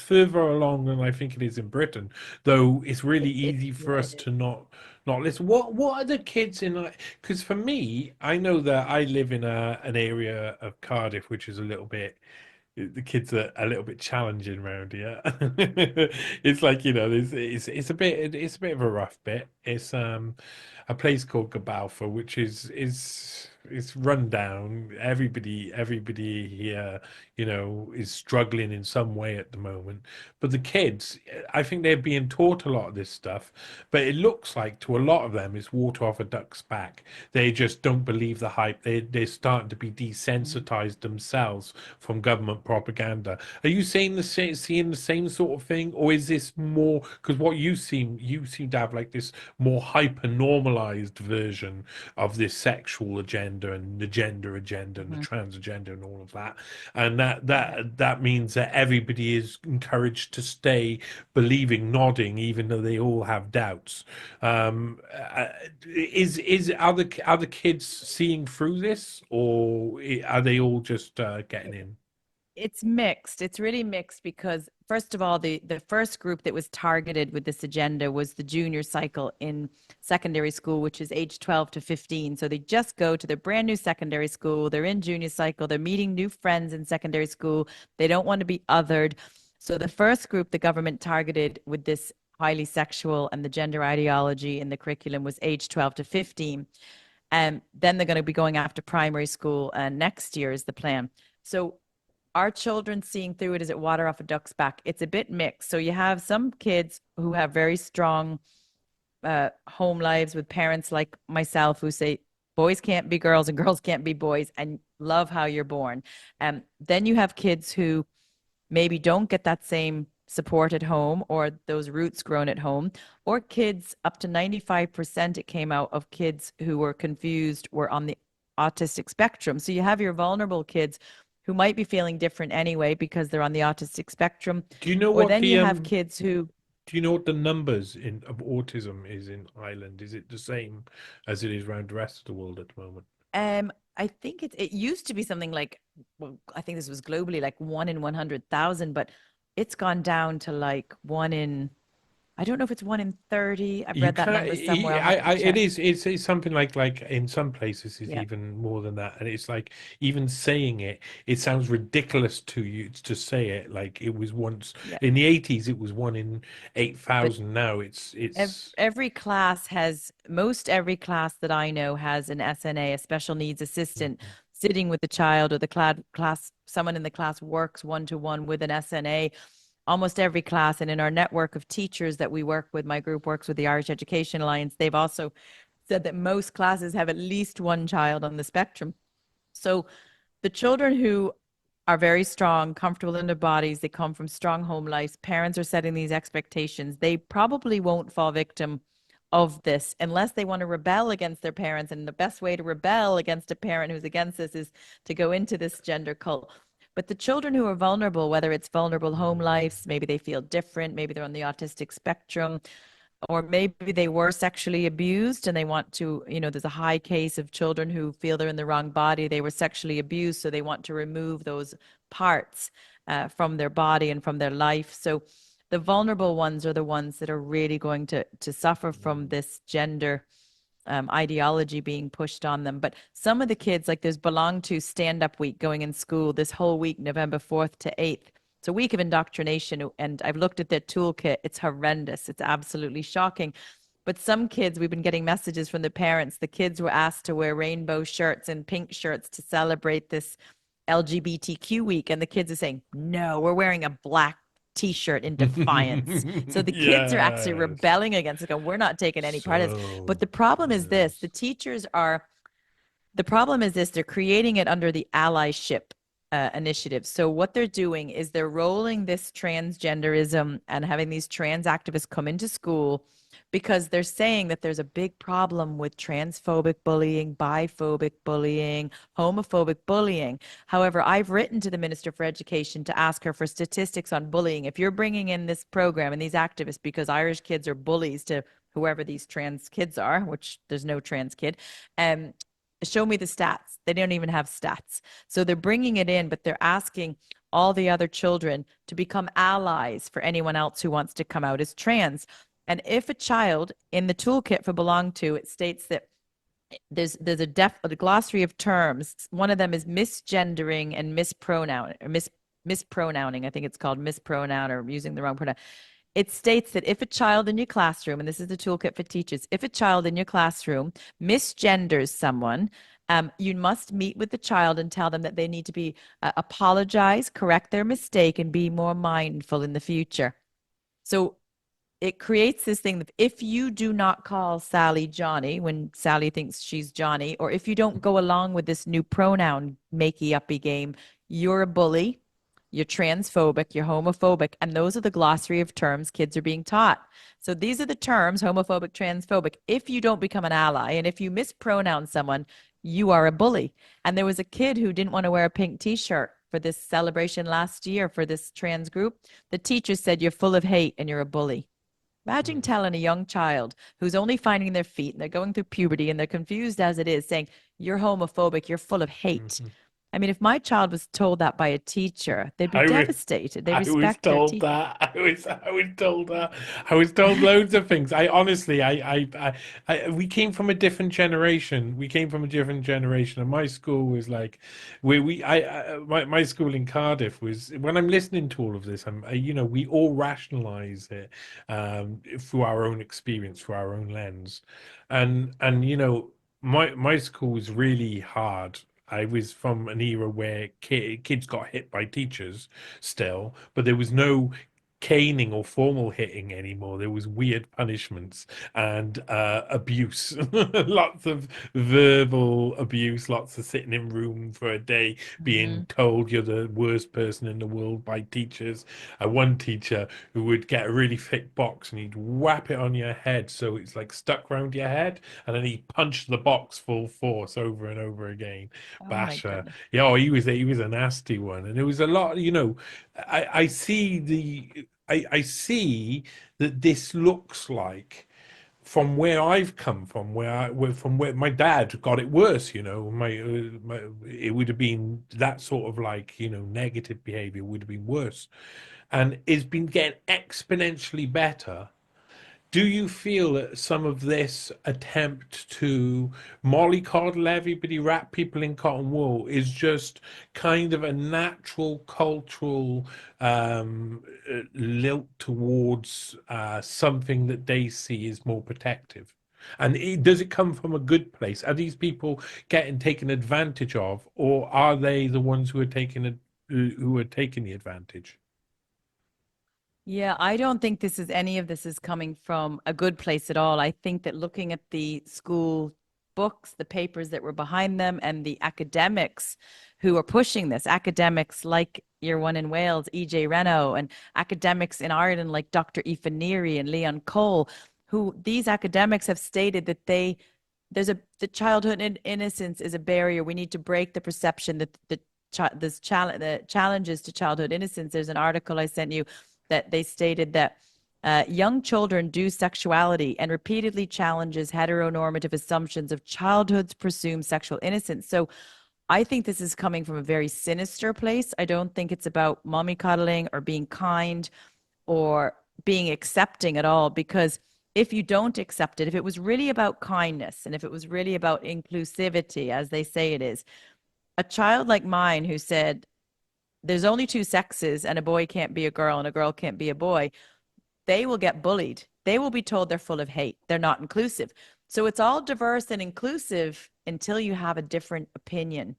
A: further along than I think it is in Britain, though it's really easy for
B: Yeah,
A: us
B: it is.
A: to not listen. What are the kids in like? Because for me, I know that I live in an area of Cardiff which is a little bit, the kids are a little bit challenging around here. It's like, it's a bit of a rough bit. It's a place called Gabalfa, which is it's run down. Everybody here, is struggling in some way at the moment. But the kids, I think they're being taught a lot of this stuff, but it looks like to a lot of them it's water off a duck's back. They just don't believe the hype. They're starting to be
B: Mhm.
A: desensitized themselves from government propaganda. Are you seeing the same sort of thing, or is this more because what you seem to have like this more hyper normalized version of this sexual agenda and the gender agenda and the
B: Mhm.
A: trans agenda and all of that, and that
B: Yeah.
A: that that means that everybody is encouraged to stay believing, nodding, even though they all have doubts. Is other kids seeing through this, or are they all just getting in?
B: It's mixed. It's really mixed because, first of all, the first group that was targeted with this agenda was the junior cycle in secondary school, which is age 12 to 15. So they just go to their brand new secondary school. They're in junior cycle. They're meeting new friends in secondary school. They don't want to be othered. So the first group the government targeted with this highly sexual and the gender ideology in the curriculum was age 12 to 15. And then they're going to be going after primary school next year is the plan. So our children seeing through it, is it water off a duck's back? It's a bit mixed. So you have some kids who have very strong home lives with parents like myself who say boys can't be girls and girls can't be boys and love how you're born. Then you have kids who maybe don't get that same support at home or those roots grown at home, or kids up to 95% it came out of kids who were confused were on the autistic spectrum. So you have your vulnerable kids who might be feeling different anyway because they're on the autistic spectrum,
A: Do you know
B: or
A: what
B: then you
A: the
B: have kids who
A: do you know what the numbers in of autism is in Ireland? Is it the same as it is around the rest of the world at the moment?
B: I think it used to be something like, well, I think this was globally like 1 in 100,000, but it's gone down to like one in, I don't know if it's 1 in 30. I've
A: You
B: read that
A: can't.
B: number somewhere. I'll have to
A: It
B: check.
A: is. It's something like in some places it's
B: Yeah.
A: even more than that, and it's like even saying it, it sounds ridiculous to you to say it. Like it was once
B: Yeah.
A: in the 80s, it was one in eight
B: But
A: thousand. Now it's.
B: every class has, most every class that I know has an SNA, a special needs assistant,
A: Mhm.
B: sitting with the child, or the class, someone in the class works one to one with an SNA. Almost every class. And in our network of teachers that we work with, my group works with the Irish Education Alliance, they've also said that most classes have at least one child on the spectrum. So the children who are very strong, comfortable in their bodies, they come from strong home lives, parents are setting these expectations, they probably won't fall victim of this unless they want to rebel against their parents. And the best way to rebel against a parent who's against this is to go into this gender cult. But the children who are vulnerable, whether it's vulnerable home lives, maybe they feel different, maybe they're on the autistic spectrum, or maybe they were sexually abused and they want to, there's a high case of children who feel they're in the wrong body. They were sexually abused, so they want to remove those parts from their body and from their life. So the vulnerable ones are the ones that are really going to suffer from this gender ideology being pushed on them. But some of the kids, like there's Belong To Stand Up Week going in school this whole week, November 4th to 8th. It's a week of indoctrination, and I've looked at their toolkit. It's horrendous. It's absolutely shocking. But some kids, we've been getting messages from the parents. The kids were asked to wear rainbow shirts and pink shirts to celebrate this LGBTQ week. And the kids are saying, no, we're wearing a black t-shirt in defiance. So the kids are actually
A: Yes.
B: rebelling against it, going, we're not taking any part of this. But
A: So
B: the problem is this,
A: yes.
B: the problem is this, they're creating it under the allyship initiative. So what they're doing is they're rolling this transgenderism and having these trans activists come into school because they're saying that there's a big problem with transphobic bullying, biphobic bullying, homophobic bullying. However, I've written to the Minister for Education to ask her for statistics on bullying. If you're bringing in this program and these activists because Irish kids are bullies to whoever these trans kids are, which there's no trans kid, show me the stats. They don't even have stats. So they're bringing it in, but they're asking all the other children to become allies for anyone else who wants to come out as trans. And if a child in the toolkit for Belong To, it states that there's a glossary of terms. One of them is misgendering and mispronoun or mispronouncing. I think it's called mispronoun or using the wrong pronoun. It states that if a child in your classroom, and this is the toolkit for teachers, if a child in your classroom misgenders someone, you must meet with the child and tell them that they need to be apologize, correct their mistake, and be more mindful in the future. So it creates this thing that if you do not call Sally Johnny when Sally thinks she's Johnny, or if you don't go along with this new pronoun makey uppy game, you're a bully, you're transphobic, you're homophobic. And those are the glossary of terms kids are being taught. So these are the terms homophobic, transphobic. If you don't become an ally and if you mispronounce someone, you are a bully. And there was a kid who didn't want to wear a pink t-shirt for this celebration last year for this trans group. The teacher said, you're full of hate and you're a bully. Imagine telling a young child who's only finding their feet and they're going through puberty and they're confused as it is, saying, you're homophobic, you're full of hate.
A: Mhm.
B: I mean, if my child was told that by a teacher, they'd be
A: I was
B: devastated. They
A: I was
B: respect their
A: told
B: teacher.
A: that. I was told that. I was told loads of things. I honestly we came from a different generation. We came from a different generation, and my school was like we my school in Cardiff was when I'm listening to all of this, we all rationalize it through our own experience, through our own lens. And my school was really hard. I was from an era where kids got hit by teachers still, but there was no caning or formal hitting anymore. There was weird punishments and abuse, lots of verbal abuse, lots of sitting in room for a day being
B: Mhm.
A: told you're the worst person in the world by teachers. One teacher who would get a really thick box and he'd whap it on your head so it's like stuck round your head, and then he'd punch the box full force over and over again.
B: Oh my
A: Basher.
B: goodness.
A: Yeah, oh, he was a nasty one, and there was a lot. I see that this looks like from where I've come from, from where my dad got it worse, it would have been that sort of like, negative behavior would have been worse, and it's been getting exponentially better. Do you feel that some of this attempt to mollycoddle everybody, wrap people in cotton wool, is just kind of a natural cultural lilt towards something that they see as more protective? And does it come from a good place? Are these people getting taken advantage of, or are they the ones who are taking the advantage?
B: Yeah, I don't think any of this is coming from a good place at all. I think that looking at the school books, the papers that were behind them, and the academics who are pushing this, academics like your one in Wales, E.J. Reno, and academics in Ireland like Dr. Aoife Neary and Leon Cole, who these academics have stated that the childhood innocence is a barrier. We need to break the perception that the challenges to childhood innocence. There's an article I sent you that they stated that young children do sexuality and repeatedly challenges heteronormative assumptions of childhood's presumed sexual innocence. So I think this is coming from a very sinister place. I don't think it's about mommy coddling or being kind or being accepting at all, because if you don't accept it, if it was really about kindness and if it was really about inclusivity, as they say it is, a child like mine who said, there's only two sexes and a boy can't be a girl and a girl can't be a boy, they will get bullied. They will be told they're full of hate. They're not inclusive. So it's all diverse and inclusive until you have a different opinion.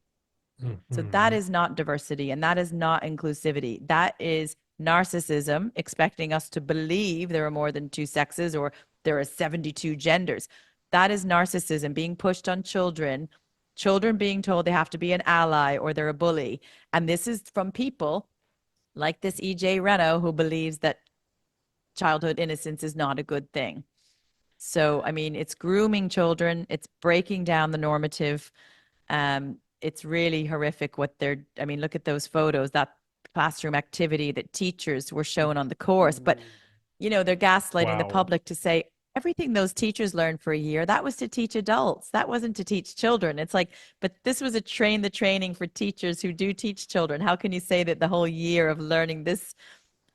B: So that
A: Mhm.
B: is not diversity and that is not inclusivity. That is narcissism, expecting us to believe there are more than two sexes or there are 72 genders. That is narcissism being pushed on children, children being told they have to be an ally or they're a bully. And this is from people like this E.J. Reno who believes that childhood innocence is not a good thing. So, I mean, it's grooming children, it's breaking down the normative. It's really horrific what I mean, look at those photos, that classroom activity that teachers were shown on the course. But, they're gaslighting the
A: Wow.
B: public to say everything those teachers learned for a year, that was to teach adults. That wasn't to teach children. It's like, but this was the training for teachers who do teach children. How can you say that the whole year of learning this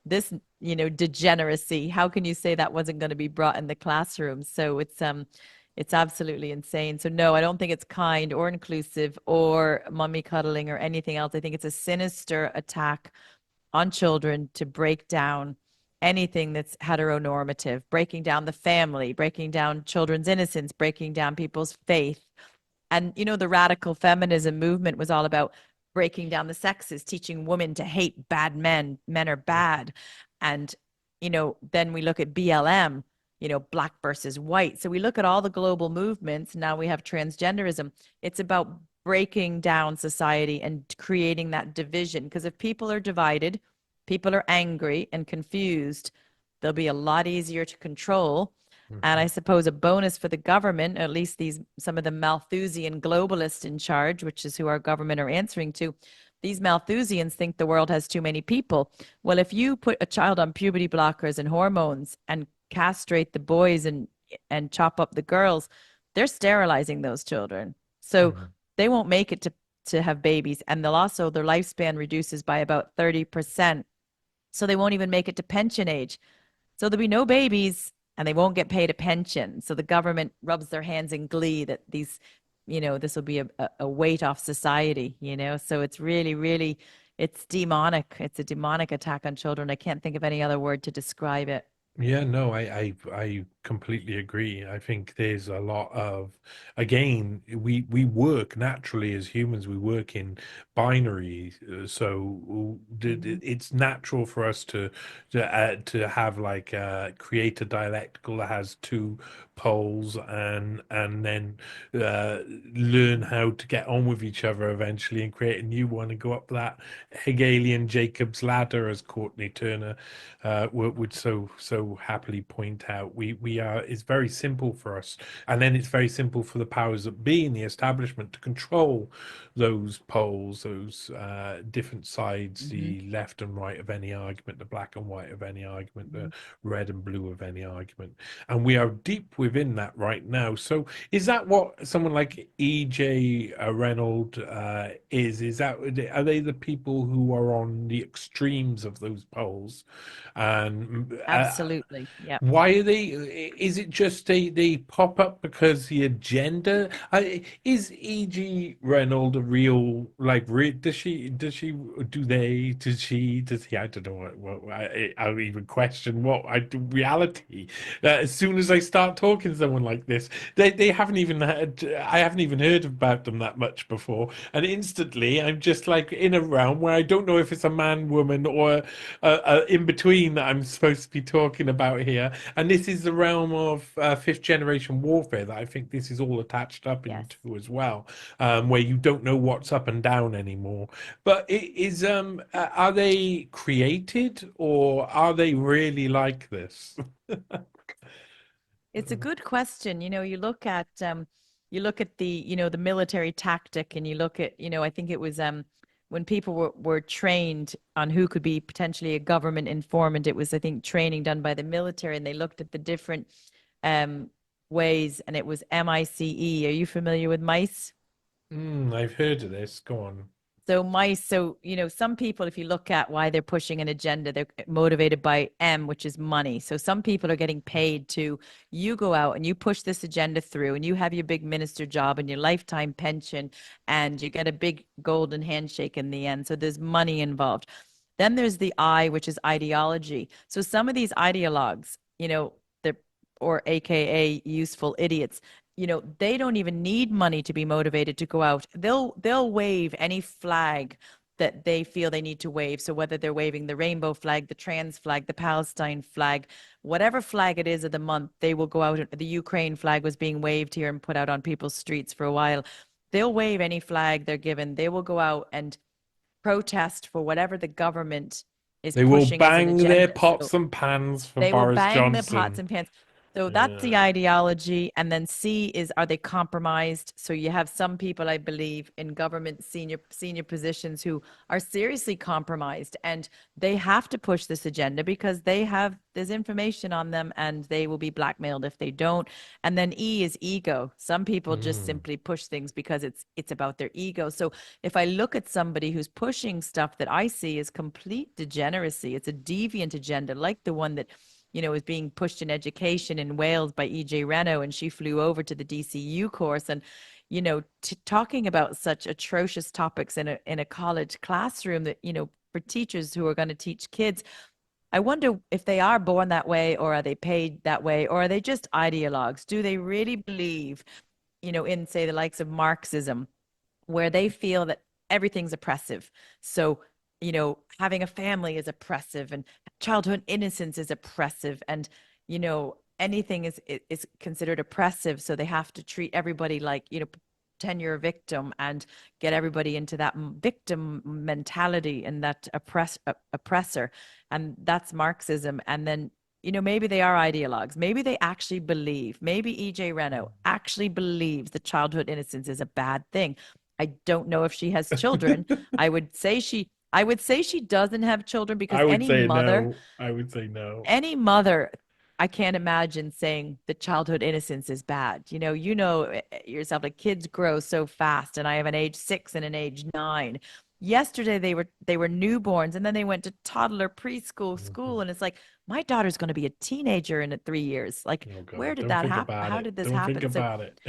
B: degeneracy, how can you say that wasn't going to be brought in the classroom? So it's absolutely insane. So no, I don't think it's kind or inclusive or mummy cuddling or anything else. I think it's a sinister attack on children to break down anything that's heteronormative, breaking down the family, breaking down children's innocence, breaking down people's faith. And, the radical feminism movement was all about breaking down the sexes, teaching women to hate bad men. Men are bad. And, then we look at BLM, black versus white. So we look at all the global movements. Now we have transgenderism. It's about breaking down society and creating that division. Because if people are divided, people are angry and confused, they'll be a lot easier to control. And I
A: Mhm.
B: suppose a bonus for the government, at least some of the Malthusian globalists in charge, which is who our government are answering to, these Malthusians think the world has too many people. Well, if you put a child on puberty blockers and hormones and castrate the boys and chop up the girls, they're sterilizing those children. So
A: Mhm.
B: they won't make it to have babies, and they'll also their lifespan reduces by about 30%. So they won't even make it to pension age. So there'll be no babies and they won't get paid a pension. So the government rubs their hands in glee that this will be a weight off society. So it's really, really, it's demonic. It's a demonic attack on children. I can't think of any other word to describe it.
A: Yeah, no, I completely agree. I think there's a lot of, again, we work naturally as humans. We work in binary, so
B: Mhm.
A: it's natural for us to have like create a dialectical that has two poles, and then uh, learn how to get on with each other eventually and create a new one and go up that Hegelian Jacob's ladder, as Courtney Turner would so happily point out. We is very simple for us, and then it's very simple for the powers that be in the establishment to control those poles, those different sides,
B: Hmm.
A: the left and right of any argument, the black and white of any argument, the red and blue of any argument, and we are deep within that right now. So, is that what someone like E.J. Reynolds is? Is that, are they the people who are on the extremes of those poles? And
B: Absolutely. Yeah.
A: why are they? Is it just they pop up because the agenda? Is E.G. Reynolds a real like? Does he? I don't know I'll even question what I do. Reality. As soon as I start talking to someone like this, they haven't even had. I haven't even heard about them that much before, and instantly I'm just like in a realm where I don't know if it's a man, woman, or in between that I'm supposed to be talking about here. And this is the realm of fifth generation warfare that I think this is all attached up
B: Yes.
A: into as well, where you don't know what's up and down anymore. But it is, are they created or are they really like this?
B: It's a good question. You look at the, the military tactic, and you look at, I think it was when people were trained on who could be potentially a government informant, it was, I think, training done by the military, and they looked at the different um ways, and it was MICE. Are you familiar with mice?
A: I've heard of this. Go on.
B: So mice, some people, if you look at why they're pushing an agenda, they're motivated by M, which is money. So some people are getting paid to, you go out and you push this agenda through, and you have your big minister job and your lifetime pension, and you get a big golden handshake in the end. So there's money involved. Then there's the I, which is ideology. So some of these ideologues, they're, or AKA useful idiots, they don't even need money to be motivated to go out. They'll wave any flag that they feel they need to wave. So whether they're waving the rainbow flag, the trans flag, the Palestine flag, whatever flag it is of the month, they will go out. The Ukraine flag was being waved here and put out on people's streets for a while. They'll wave any flag they're given. They will go out and protest for whatever the government is
A: They will
B: pushing as an
A: bang their
B: agenda.
A: pots
B: So
A: and pans for
B: they will
A: Boris
B: bang the pots
A: Johnson.
B: and pans. So that's the
A: Yeah.
B: ideology. And then C is, are they compromised? So you have some people, I believe, in government senior positions who are seriously compromised, and they have to push this agenda because there's information on them, and they will be blackmailed if they don't. And then E is ego. Some people just
A: Mm.
B: simply push things because it's about their ego. So if I look at somebody who's pushing stuff that I see as complete degeneracy, it's a deviant agenda, like the one that is being pushed in education in Wales by E.J. Reno, and she flew over to the DCU course, and talking about such atrocious topics in a college classroom that for teachers who are going to teach kids. I wonder if they are born that way, or are they paid that way, or are they just ideologues? Do they really believe, in, say, the likes of Marxism, where they feel that everything's oppressive? So, having a family is oppressive, and childhood innocence is oppressive, and, anything is considered oppressive. So they have to treat everybody like, pretend you're a victim, and get everybody into that victim mentality and that oppressor. And that's Marxism. And then, maybe they are ideologues. Maybe they actually believe, maybe E.J. Reno actually believes that childhood innocence is a bad thing. I don't know if she has children. I would say she doesn't have children, because
A: I would say no. I would say no.
B: any mother, I can't imagine saying that childhood innocence is bad. Yourself, like, kids grow so fast, and I have an age 6 and an age 9. Yesterday they were newborns, and then they went to toddler, preschool,
A: Mhm.
B: school, and it's like, my daughter's going to be a teenager in 3 years. Like,
A: Oh
B: where
A: God,
B: did
A: don't
B: that
A: think
B: happen?
A: about
B: How
A: it.
B: did this
A: Don't think
B: happen? So
A: about it.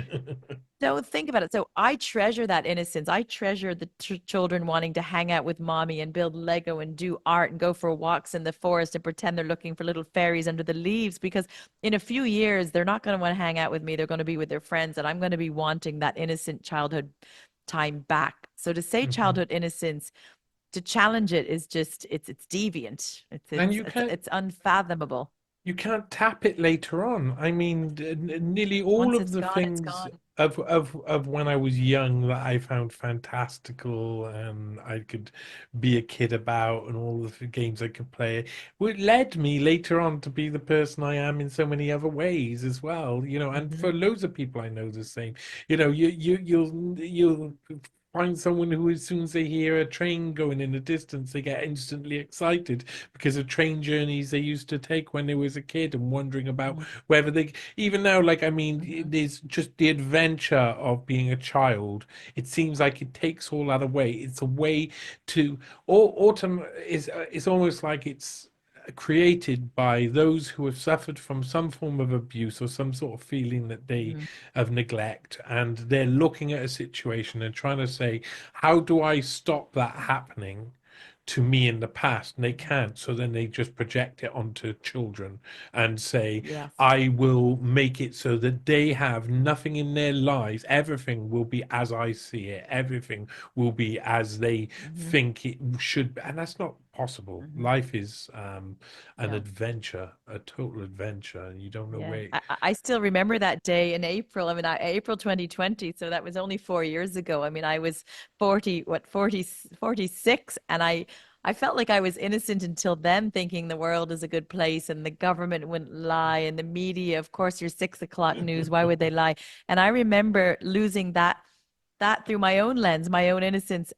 B: don't think about it. So I treasure that innocence. I treasure the children wanting to hang out with mommy and build Lego and do art and go for walks in the forest and pretend they're looking for little fairies under the leaves, because in a few years, they're not going to want to hang out with me. They're going to be with their friends, and I'm going to be wanting that innocent childhood time back. So to say
A: Mhm.
B: childhood innocence, to challenge it, is just, it's deviant. It's
A: And
B: it's
A: you
B: it's
A: can
B: it's unfathomable.
A: you can't tap it later on. I mean, nearly all
B: Once
A: of
B: it's
A: the
B: gone, it's
A: things
B: gone.
A: of when I was young that I found fantastical and I could be a kid about, and all the games I could play, it led me later on to be the person I am in so many other ways as well. And
B: Hmm.
A: for loads of people I know the same. You'll find someone who, as soon as they hear a train going in the distance, they get instantly excited because of train journeys they used to take when they was a kid, and wondering about whether they, even now, like, I mean,
B: Hmm.
A: there's just the adventure of being a child. It seems like it takes all that away. It's a way to, autumn is almost like it's created by those who have suffered from some form of abuse or some sort of feeling that they
B: Hmm.
A: of neglect, and they're looking at a situation and trying to say, how do I stop that happening to me in the past? And they can't, so then they just project it onto children and say,
B: Yes.
A: I will make it so that they have nothing in their lives, everything will be as I see it, everything will be as they
B: Hmm.
A: think it should be. And that's not possible.
B: Hmm.
A: Life is an
B: No.
A: adventure, a total adventure, and you don't know
B: Yeah,
A: where.
B: I still remember that day in April. I mean, April 2020. So that was only 4 years ago. I mean, I was 46, and I felt like I was innocent until then, thinking the world is a good place and the government wouldn't lie and the media, of course, your 6 o'clock news, why would they lie? And I remember losing that through my own lens, my own innocence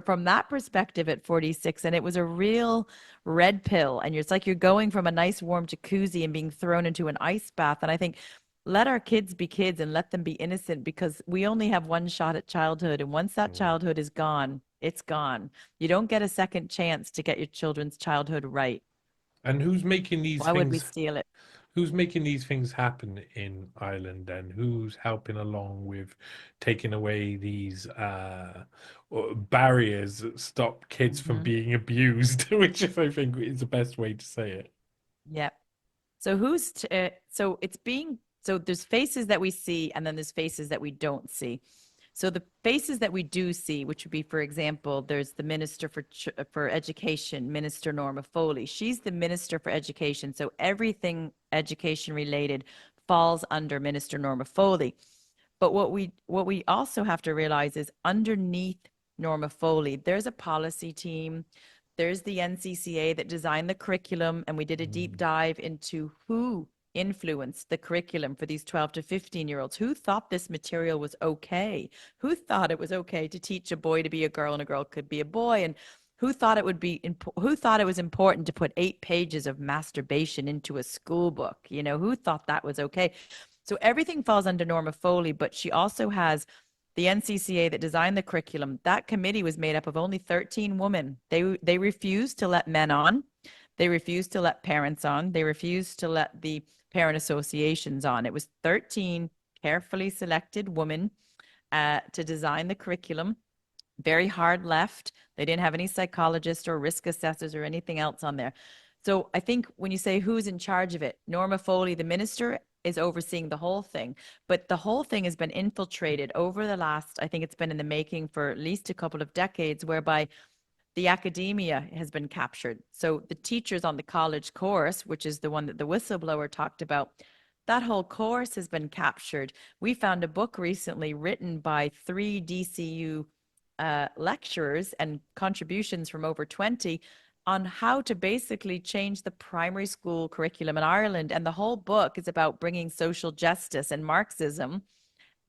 B: from that perspective at 46. And it was a real red pill. And it's like you're going from a nice warm jacuzzi and being thrown into an ice bath. And I think let our kids be kids and let them be innocent, because we only have one shot at childhood. And once that
A: Mm.
B: childhood is gone, it's gone. You don't get a second chance to get your children's childhood right.
A: And who's making these
B: Why would we
A: things?
B: steal it?
A: Who's making these things happen in Ireland, and who's helping along with taking away these barriers that stop kids from
B: Hmm.
A: being abused, which I think is the best way to say it.
B: Yeah. So so it's being, so there's faces that we see and then there's faces that we don't see. So the faces that we do see, which would be, for example, there's the Minister for Education, Minister Norma Foley. She's the Minister for Education. So everything education related falls under Minister Norma Foley. But what we also have to realize is underneath Norma Foley, there's a policy team. There's the NCCA that designed the curriculum, and we did a deep
A: Mm.
B: dive into who influenced the curriculum for these 12 to 15-year-olds. Who thought this material was okay? Who thought it was okay to teach a boy to be a girl and a girl could be a boy? And who thought it was important to put 8 pages of masturbation into a school book? Who thought that was okay? So everything falls under Norma Foley, but she also has the NCCA that designed the curriculum. That committee was made up of only 13 women. They refused to let men on. They refused to let parents on. They refused to let the parent associations on. It was 13 carefully selected women to design the curriculum. Very hard left. They didn't have any psychologists or risk assessors or anything else on there. So I think when you say who's in charge of it, Norma Foley, the minister, is overseeing the whole thing. But the whole thing has been infiltrated over the last, I think it's been in the making for at least a couple of decades, whereby the academia has been captured. So the teachers on the college course, which is the one that the whistleblower talked about, that whole course has been captured. We found a book recently written by 3 DCU lecturers and contributions from over 20 on how to basically change the primary school curriculum in Ireland. And the whole book is about bringing social justice and Marxism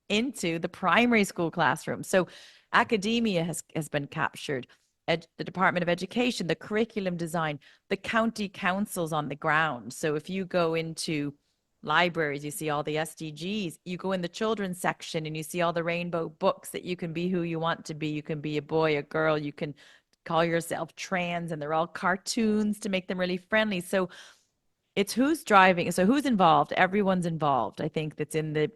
B: into the primary school classroom. So academia has been captured. The Department of Education, the curriculum design, the county councils on the ground. So if you go into libraries, you see all the SDGs. You go in the children's section and you see all the rainbow books that you can be who you want to be. You can be a boy, a girl, you can call yourself trans, and they're all cartoons to make them really friendly. So it's who's driving. So who's involved? Everyone's involved. I think that's in the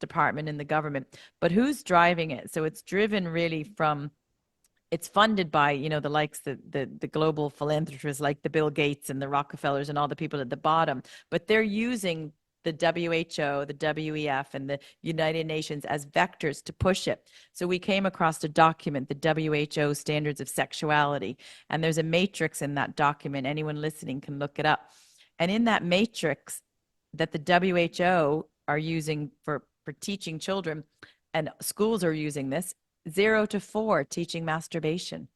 B: department, in the government. But who's driving it? So it's driven really from, it's funded by, the likes, the global philanthropists like the Bill Gates and the Rockefellers and all the people at the bottom. But they're using the WHO, the WEF, and the United Nations as vectors to push it. So we came across a document, the WHO Standards of Sexuality, and there's a matrix in that document. Anyone listening can look it up. And in that matrix that the WHO are using for teaching children, and schools are using this, 0 to 4 teaching masturbation.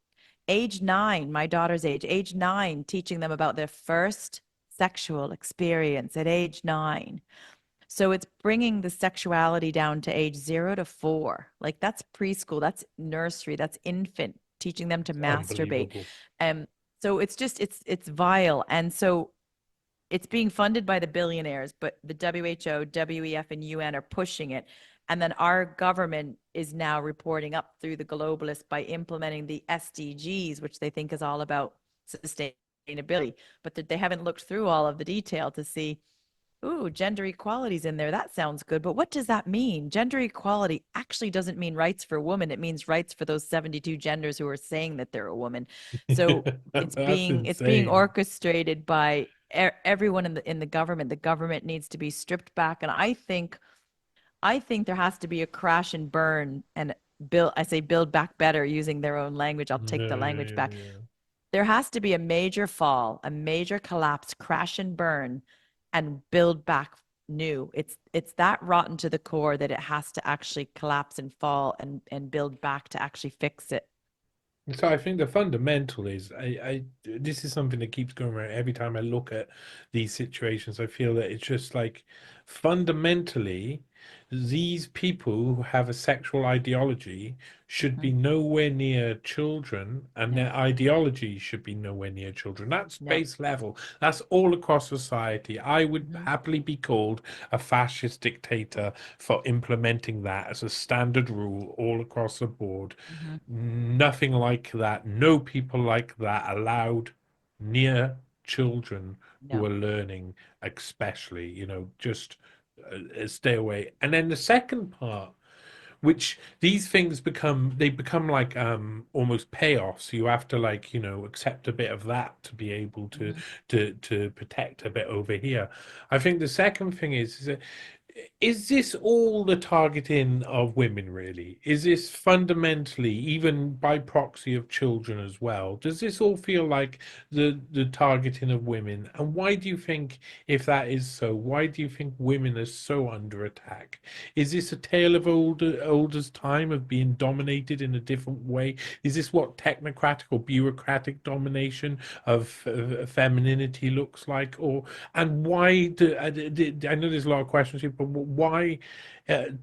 B: Age 9, my daughter's age 9, teaching them about their first sexual experience at age 9. So it's bringing the sexuality down to age 0 to 4. Like that's preschool, that's nursery, that's infant, teaching them to masturbate.
A: Unbelievable.
B: So it's just it's vile. And so it's being funded by the billionaires, but the WHO, WEF, and UN are pushing it. And then our government is now reporting up through the globalists by implementing the SDGs, which they think is all about sustainability. But they haven't looked through all of the detail to see, ooh, gender equality's in there. That sounds good. But what does that mean? Gender equality actually doesn't mean rights for women. It means rights for those 72 genders who are saying that they're a woman. So
A: That's
B: it's being
A: insane.
B: orchestrated by everyone in the government. The government needs to be stripped back. And I think there has to be a crash and burn and build back better using their own language. I'll take the
A: Yeah,
B: language
A: yeah,
B: back.
A: yeah.
B: There has to be a major fall, a major collapse, crash and burn, and build back new. It's that rotten to the core that it has to actually collapse and fall and build back to actually fix it.
A: So I think the fundamental is this is something that keeps going around every time I look at these situations. I feel that it's just like fundamentally these people who have a sexual ideology should
B: Hmm.
A: be nowhere near children, and
B: No,
A: their ideology should be nowhere near children. That's
B: no.
A: base level. That's all across society. I would
B: Hmm.
A: happily be called a fascist dictator for implementing that as a standard rule all across the board.
B: Hmm.
A: Nothing like that. No people like that allowed near children who
B: No.
A: are learning, especially, just stay away. And then the second part, which these things they become like almost payoffs. You have to like, accept a bit of that to be able to
B: Hmm.
A: to protect a bit over here. I think the second thing is that is this all the targeting of women, really? Is this fundamentally, even by proxy of children as well? Does this all feel like the targeting of women? And why do you think, if that is so, why do you think women are so under attack? Is this a tale of older's time of being dominated in a different way? Is this what technocratic or bureaucratic domination of femininity looks like? And why I know there's a lot of questions here, but why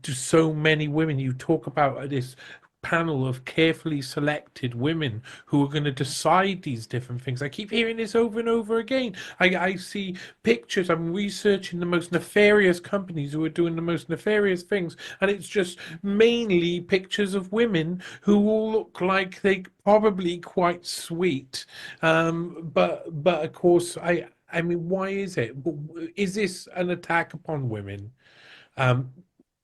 A: do so many women, you talk about this panel of carefully selected women who are going to decide these different things. I keep hearing this over and over again. I see pictures, I'm researching the most nefarious companies who are doing the most nefarious things, and it's just mainly pictures of women who all look like they probably quite sweet. But of course, I mean, why is it? Is this an attack upon women? Um,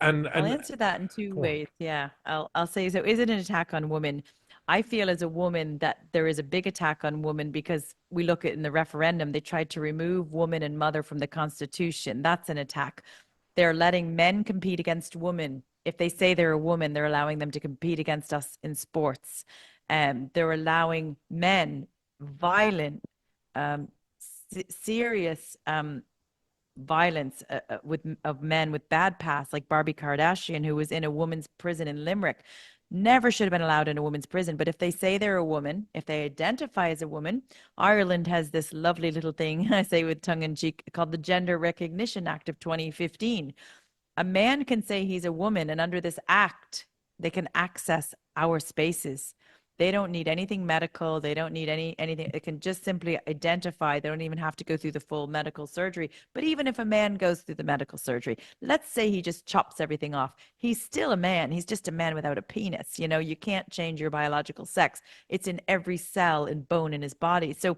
B: I'll
A: and
B: answer that in two
A: go on.
B: ways. Yeah. I'll say, so is it an attack on women? I feel as a woman that there is a big attack on women because we look at in the referendum, they tried to remove woman and mother from the Constitution. That's an attack. They're letting men compete against women. If they say they're a woman, they're allowing them to compete against us in sports. They're allowing men violent, um, serious violence of men with bad past, like Barbie Kardashian, who was in a woman's prison in Limerick, never should have been allowed in a woman's prison. But if they say they're a woman, if they identify as a woman, Ireland has this lovely little thing, I say with tongue in cheek, called the Gender Recognition Act of 2015. A man can say he's a woman, and under this act, they can access our spaces. They don't need anything medical. They don't need anything. They can just simply identify. They don't even have to go through the full medical surgery. But even if a man goes through the medical surgery, let's say he just chops everything off, he's still a man. He's just a man without a penis. You can't change your biological sex. It's in every cell and bone in his body. So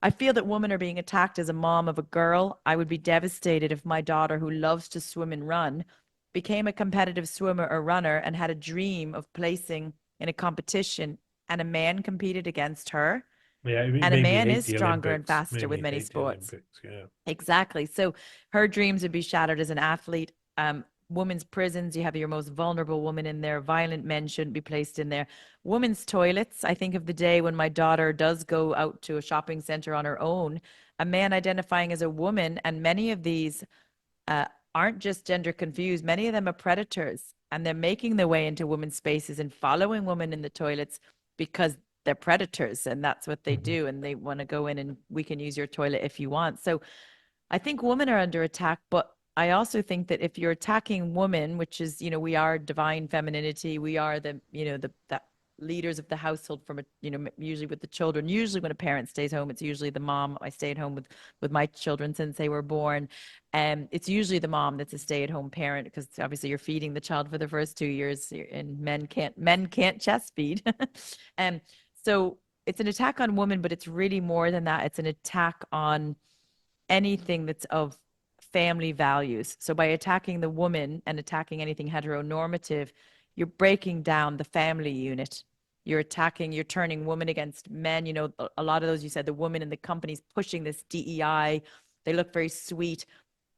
B: I feel that women are being attacked. As a mom of a girl, I would be devastated if my daughter, who loves to swim and run, became a competitive swimmer or runner and had a dream of placing in a competition, and a man competed against her.
A: Yeah, it
B: And a
A: made me
B: man is
A: hate the
B: stronger and
A: Olympics.
B: faster
A: Made
B: with
A: me
B: many
A: hate the
B: sports.
A: Olympics. Yeah.
B: Exactly. So her dreams would be shattered as an athlete. women's prisons, you have your most vulnerable woman in there. Violent men shouldn't be placed in there. Women's toilets. I think of the day when my daughter does go out to a shopping center on her own, a man identifying as a woman, and many of these uh, aren't just gender confused. Many of them are predators, and they're making their way into women's spaces and following women in the toilets because they're predators, and that's what they
A: Mhm.
B: do. And they want to go in and we can use your toilet if you want. So I think women are under attack, but I also think that if you're attacking women, which is, we are divine femininity, we are the, that leaders of the household from, usually with the children. Usually when a parent stays home, it's usually the mom. I stayed home with my children since they were born. And it's usually the mom that's a stay-at-home parent because obviously you're feeding the child for the first 2 years, and men can't chest feed. And so it's an attack on women, but it's really more than that. It's an attack on anything that's of family values. So by attacking the woman and attacking anything heteronormative, you're breaking down the family unit. You're turning women against men. A lot of those, you said, the women in the companies pushing this DEI, they look very sweet.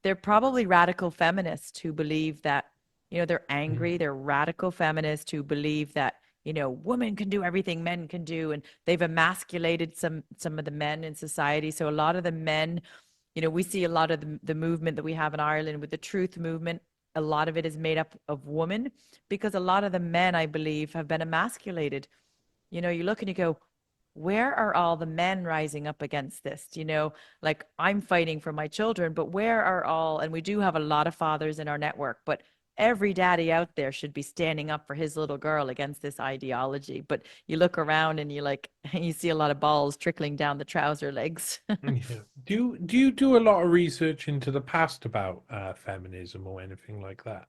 B: They're probably radical feminists who believe that, they're angry. They're radical feminists who believe that, women can do everything men can do. And they've emasculated some of the men in society. So a lot of the men, we see a lot of the movement that we have in Ireland with the truth movement. A lot of it is made up of women because a lot of the men, I believe, have been emasculated. You look and you go, where are all the men rising up against this? Like I'm fighting for my children, but where are all, and we do have a lot of fathers in our network, but every daddy out there should be standing up for his little girl against this ideology. But you look around and you like, you see a lot of balls trickling down the trouser legs.
A: Yeah. Do you do a lot of research into the past about feminism or anything like that?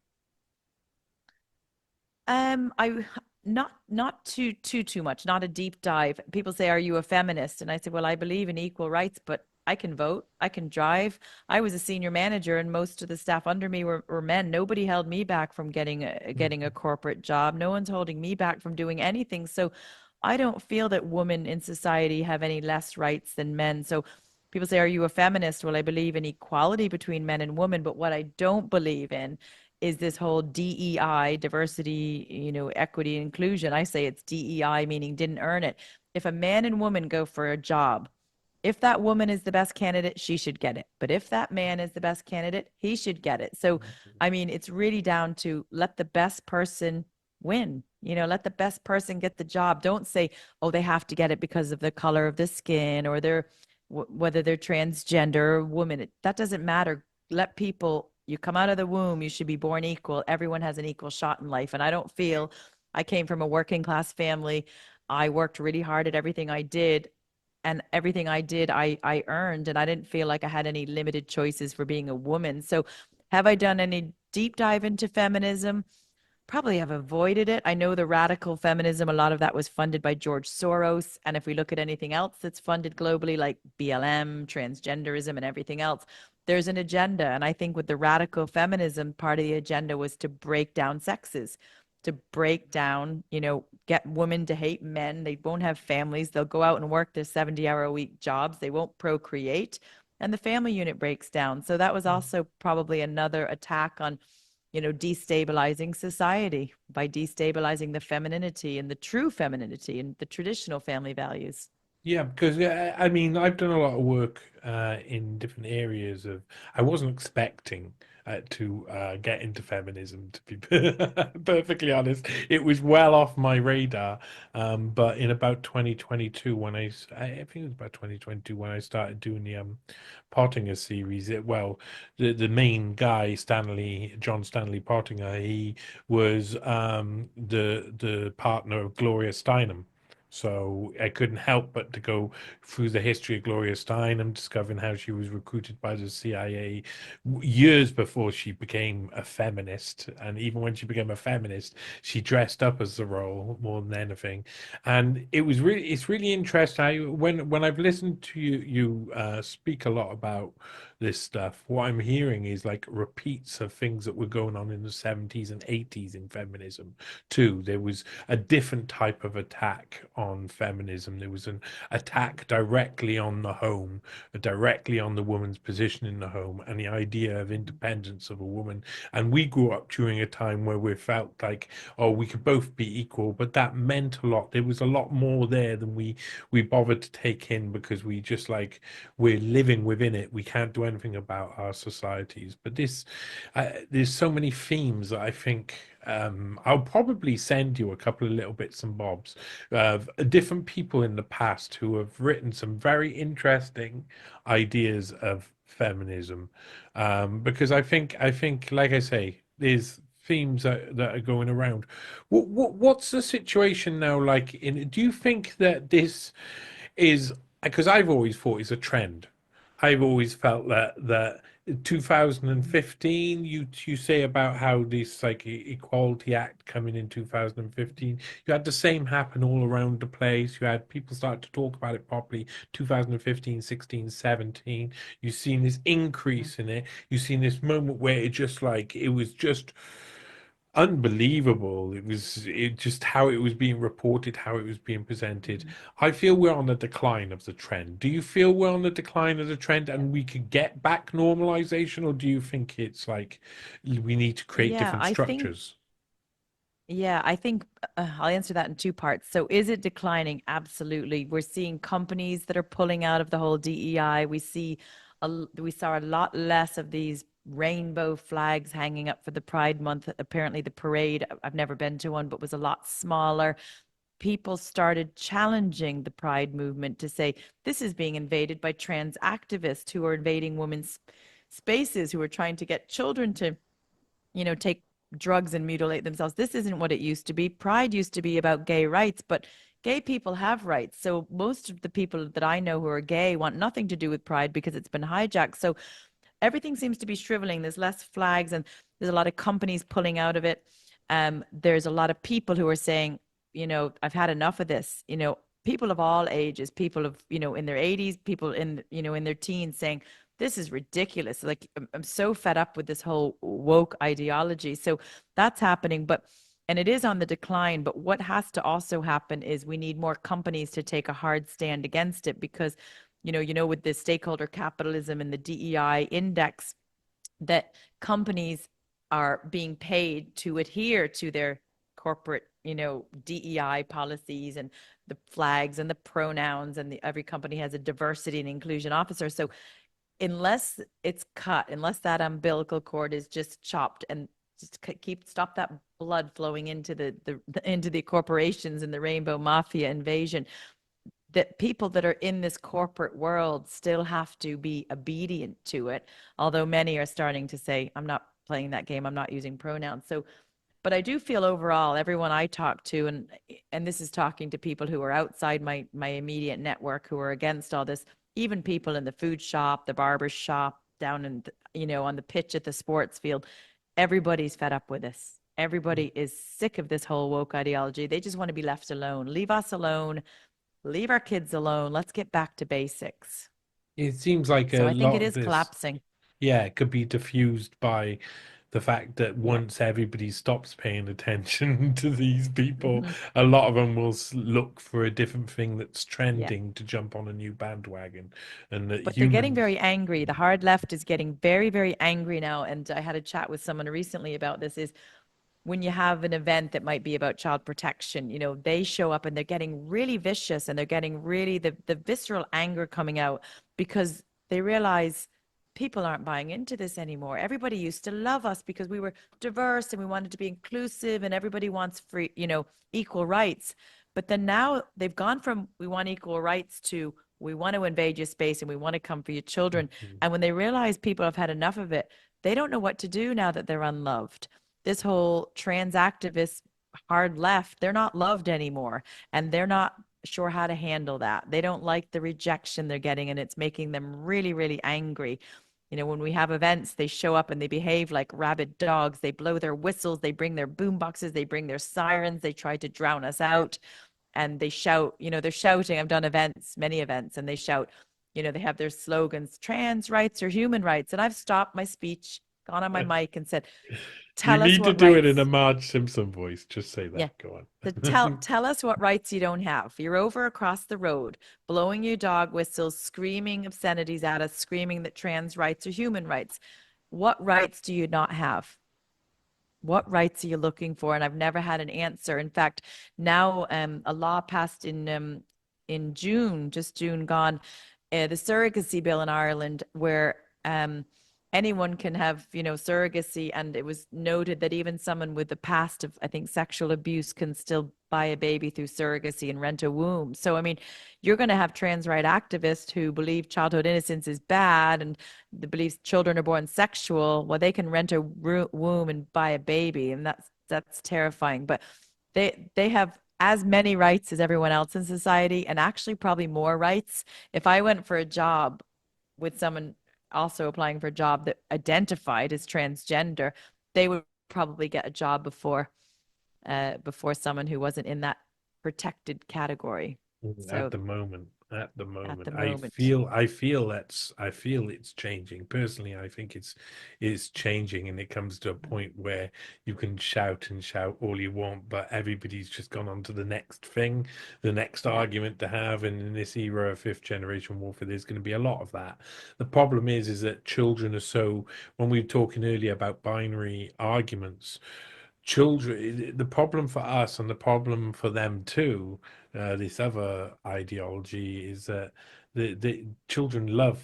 B: I not too much, not a deep dive. People say, "Are you a feminist?" And I say, "Well, I believe in equal rights, but I can vote, I can drive. I was a senior manager, and most of the staff under me were men. Nobody held me back from getting a
A: Mhm.
B: corporate job. No one's holding me back from doing anything. So I don't feel that women in society have any less rights than men. So people say, "Are you a feminist?" Well, I believe in equality between men and women, but what I don't believe in is this whole DEI, diversity, equity, inclusion. I say it's DEI, meaning didn't earn it. If a man and woman go for a job, if that woman is the best candidate, she should get it. But if that man is the best candidate, he should get it. So, I mean, it's really down to let the best person win. Let the best person get the job. Don't say, oh, they have to get it because of the color of the skin or whether they're transgender or woman. That doesn't matter. Let people, you come out of the womb, you should be born equal. Everyone has an equal shot in life. And I don't feel, I came from a working class family. I worked really hard at everything I did, and everything I did, I earned, and I didn't feel like I had any limited choices for being a woman. So have I done any deep dive into feminism? Probably have avoided it. I know the radical feminism, a lot of that was funded by George Soros. And if we look at anything else that's funded globally, like BLM, transgenderism, and everything else, there's an agenda. And I think with the radical feminism, part of the agenda was to break down sexes, to break down, get women to hate men. They won't have families. They'll go out and work their 70-hour-a-week jobs. They won't procreate. And the family unit breaks down. So that was also probably another attack on destabilizing society by destabilizing the femininity and the true femininity and the traditional family values.
A: Yeah, because I mean, I've done a lot of work in different areas of. I wasn't expecting to get into feminism, to be perfectly honest. It was well off my radar. But in about 2022, I think it was about 2022 when I started doing the Pottinger series. The main guy, John Stanley Pottinger, he was the partner of Gloria Steinem. So I couldn't help but to go through the history of Gloria Steinem, discovering how she was recruited by the CIA years before she became a feminist. And even when she became a feminist, she dressed up as the role more than anything. And it's really interesting. When I've listened to you speak a lot about this stuff, what I'm hearing is like repeats of things that were going on in the 70s and 80s in feminism too. There was a different type of attack on feminism. There was an attack directly on the home, directly on the woman's position in the home, and the idea of independence of a woman. And we grew up during a time where we felt like, oh, we could both be equal, but that meant a lot. There was a lot more there than we bothered to take in, because we just like, we're living within it. We can't do anything about our societies. But there's so many themes that I think, I'll probably send you a couple of little bits and bobs of different people in the past who have written some very interesting ideas of feminism, because I think, like I say, there's themes that are going around. What's the situation now like in? Do you think that this is, because I've always thought it's a trend. I've always felt that 2015, you say about how this like Equality Act coming in 2015, you had the same happen all around the place. You had people start to talk about it properly 2015, 16, 17. You've seen this increase in it. You've seen this moment where it was just unbelievable. It just how it was being reported, how it was being presented.
B: Mhm.
A: I feel we're on the decline of the trend. Do you feel we're on the decline of the trend
B: Yeah.
A: and we could get back normalization, or do you think it's like we need to create
B: Yeah,
A: different
B: I think
A: structures?
B: Yeah, I think I'll answer that in two parts. So, is it declining? Absolutely. We're seeing companies that are pulling out of the whole DEI. We saw a lot less of these rainbow flags hanging up for the Pride Month. Apparently, the parade, I've never been to one, but was a lot smaller. People started challenging the Pride movement to say this is being invaded by trans activists who are invading women's spaces, who are trying to get children to take drugs and mutilate themselves. This isn't what it used to be. Pride used to be about gay rights, but gay people have rights. So most of the people that I know who are gay want nothing to do with Pride because it's been hijacked. So everything seems to be shriveling. There's less flags and there's a lot of companies pulling out of it. There's a lot of people who are saying, I've had enough of this. People of all ages, people of, in their 80s, people in their teens saying, this is ridiculous. Like, I'm so fed up with this whole woke ideology. So that's happening. And it is on the decline. But what has to also happen is we need more companies to take a hard stand against it because, with the stakeholder capitalism and the DEI index, that companies are being paid to adhere to their corporate, DEI policies and the flags and the pronouns, and every company has a diversity and inclusion officer. So unless it's cut, unless that umbilical cord is just chopped and just stop that blood flowing into into the corporations and the rainbow mafia invasion, that people that are in this corporate world still have to be obedient to it. Although many are starting to say, I'm not playing that game, I'm not using pronouns. So, but I do feel overall, everyone I talk to, and this is talking to people who are outside my immediate network, who are against all this, even people in the food shop, the barber shop, down in on the pitch at the sports field, everybody's fed up with this. Everybody is sick of this whole woke ideology. They just want to be left alone. Leave us alone. Leave our kids alone. Let's get back to basics.
A: It seems like
B: So
A: a
B: I think
A: lot
B: it
A: of
B: is
A: this,
B: collapsing.
A: yeah, it could be diffused by the fact that
B: Yeah.
A: once everybody stops paying attention to these people,
B: Hmm.
A: a lot of them will look for a different thing that's
B: Yeah.
A: trending to jump on a new bandwagon, and that
B: But they're getting
A: humans.
B: very angry. The hard left is getting very, very angry now. And I had a chat with someone recently about this, is when you have an event that might be about child protection, they show up and they're getting really vicious, and they're getting really the visceral anger coming out because they realize people aren't buying into this anymore. Everybody used to love us because we were diverse and we wanted to be inclusive, and everybody wants free, equal rights. But then now they've gone from we want equal rights to we want to invade your space and we want to come for your children. And when they realize people have had enough of it, they don't know what to do now that they're unloved. This whole trans activist hard left, they're not loved anymore, and they're not sure how to handle that. They don't like the rejection they're getting, and it's making them really, really angry. When we have events, they show up and they behave like rabid dogs. They blow their whistles, they bring their boom boxes, they bring their sirens, they try to drown us out, and they shout, they're shouting. I've done events, many events, and they shout, they have their slogans, trans rights or human rights. And I've stopped my speech, gone on my mic and said,
A: You
B: tell us
A: need to
B: what
A: do it in a
B: rights.
A: Marge Simpson voice. Just say
B: Yeah.
A: that. Go
B: So
A: on.
B: tell us what rights you don't have. You're over across the road, blowing your dog whistles, screaming obscenities at us, screaming that trans rights are human rights. What rights do you not have? What rights are you looking for? And I've never had an answer. In fact, now a law passed in June, just June gone, the surrogacy bill in Ireland, where anyone can have, surrogacy, and it was noted that even someone with the past of, I think, sexual abuse can still buy a baby through surrogacy and rent a womb. So, I mean, you're going to have trans right activists who believe childhood innocence is bad and the beliefs children are born sexual. Well, they can rent a womb and buy a baby, and that's terrifying. But they have as many rights as everyone else in society, and actually probably more rights. If I went for a job with someone also applying for a job that identified as transgender, they would probably get a job before someone who wasn't in that protected category.
A: At
B: So
A: the moment,
B: at the
A: I
B: moment,
A: feel, I feel it's changing. Personally, I think it's changing, and it comes to a point where you can shout and shout all you want, but everybody's just gone on to the next thing, the next
B: yeah,
A: argument to have. And in this era of fifth generation warfare, there's going to be a lot of that. The problem is that children are so. When we were talking earlier about binary arguments, children, the problem for us and the problem for them too, this other ideology, is that the children love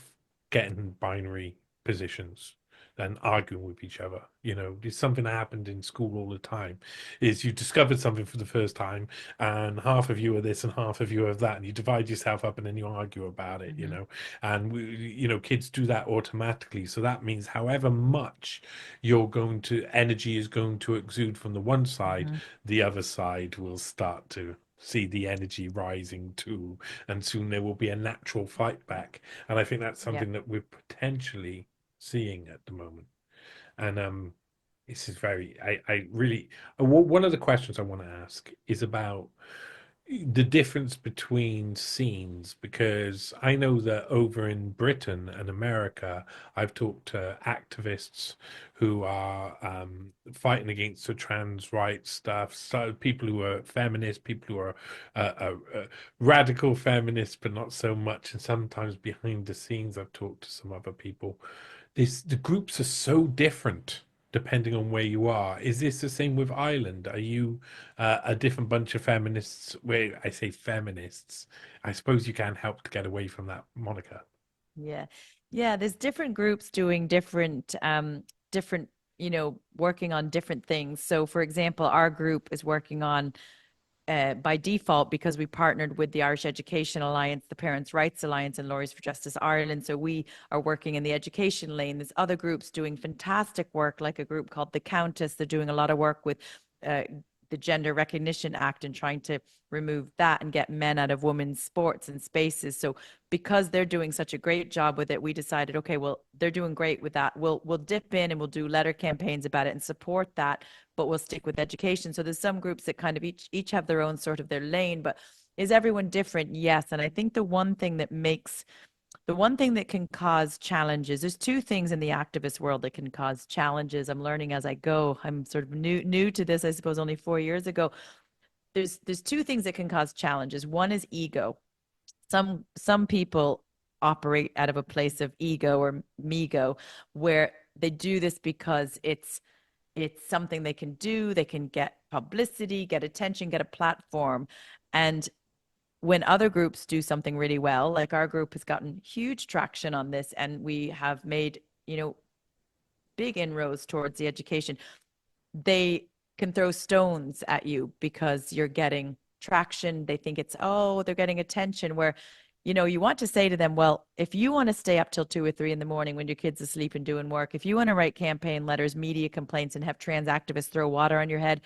A: getting binary positions and arguing with each other. It's something that happened in school all the time. Is you discovered something for the first time, and half of you are this and half of you are that, and you divide yourself up and then you argue about it.
B: mm-hmm.
A: And kids do that automatically. So that means however much energy is going to exude from the one side,
B: Mm-hmm.
A: the other side will start to see the energy rising too, and soon there will be a natural fight back. And I think that's
B: Yeah.
A: something that we're potentially seeing at the moment. And this is very, I really, one of the questions I want to ask is about the difference between scenes, because I know that over in Britain and America, I've talked to activists who are fighting against the trans rights stuff. So people who are feminists, people who are radical feminists, but not so much. And sometimes behind the scenes, I've talked to some other people. The groups are so different depending on where you are. Is this the same with Ireland? Are you a different bunch of feminists? Where I say feminists, I suppose you can't help to get away from that moniker.
B: Yeah. Yeah, there's different groups doing different, working on different things. So for example, our group is working on by default, because we partnered with the Irish Education Alliance, the Parents' Rights Alliance, and Lawyers for Justice Ireland. So we are working in the education lane. There's other groups doing fantastic work, like a group called The Countess. They're doing a lot of work with uh, the Gender Recognition Act and trying to remove that and get men out of women's sports and spaces. So because they're doing such a great job with it, we decided, okay, well, they're doing great with that. We'll dip in and we'll do letter campaigns about it and support that, but we'll stick with education. So there's some groups that kind of each have their own sort of their lane, but is everyone different? Yes. And I think the one thing that can cause challenges, there's two things in the activist world that can cause challenges. I'm learning as I go. I'm sort of new to this, I suppose, only 4 years ago. There's two things that can cause challenges. One is ego. Some people operate out of a place of ego or mego, where they do this because it's something they can do. They can get publicity, get attention, get a platform. And when other groups do something really well, like our group has gotten huge traction on this, and we have made, big inroads towards the education, they can throw stones at you because you're getting traction. They think it's, oh, they're getting attention, where, you want to say to them, well, if you want to stay up till 2 or 3 in the morning when your kid's asleep and doing work, if you want to write campaign letters, media complaints, and have trans activists throw water on your head,